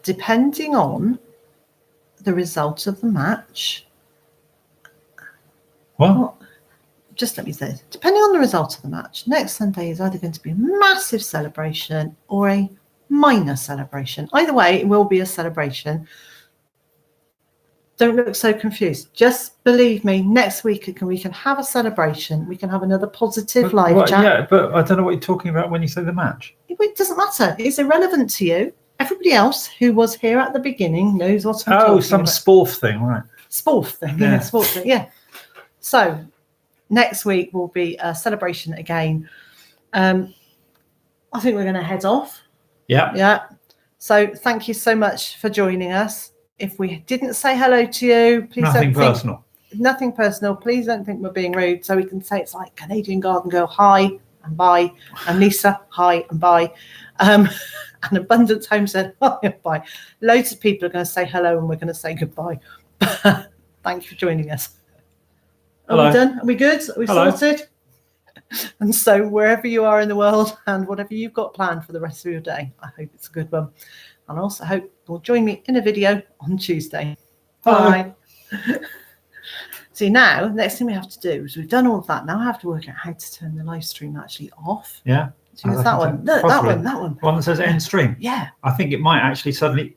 depending on the result of the match, What? Well, just let me say, depending on the result of the match, next Sunday is either going to be a massive celebration or a minor celebration. Either way, it will be a celebration. Don't look so confused. Just believe me, next week we can have a celebration. We can have another positive live chat. Yeah, but I don't know what you're talking about when you say the match. It doesn't matter. It's irrelevant to you. Everybody else who was here at the beginning knows what I'm talking about. Some sporf thing, right? Sporf thing, yeah, sporf thing, yeah. So next week will be a celebration again. I think we're going to head off. Yeah. Yeah. So thank you so much for joining us. If we didn't say hello to you, please Nothing personal. Nothing personal. Please don't think we're being rude. So we can say it's like Canadian Garden Girl, hi and bye. And Lisa, hi and bye. And Abundance Homestead, hi and bye. Loads of people are going to say hello and we're going to say goodbye. Thank you for joining us. Are we done? Are we good? Are we sorted? And so wherever you are in the world and whatever you've got planned for the rest of your day, I hope it's a good one. And I also hope you'll join me in a video on Tuesday. Bye. See, now, the next thing we have to do is we've done all of that. Now I have to work out how to turn the live stream actually off. Yeah. So that one. Look, that one. One that says end stream. Yeah. I think it might actually suddenly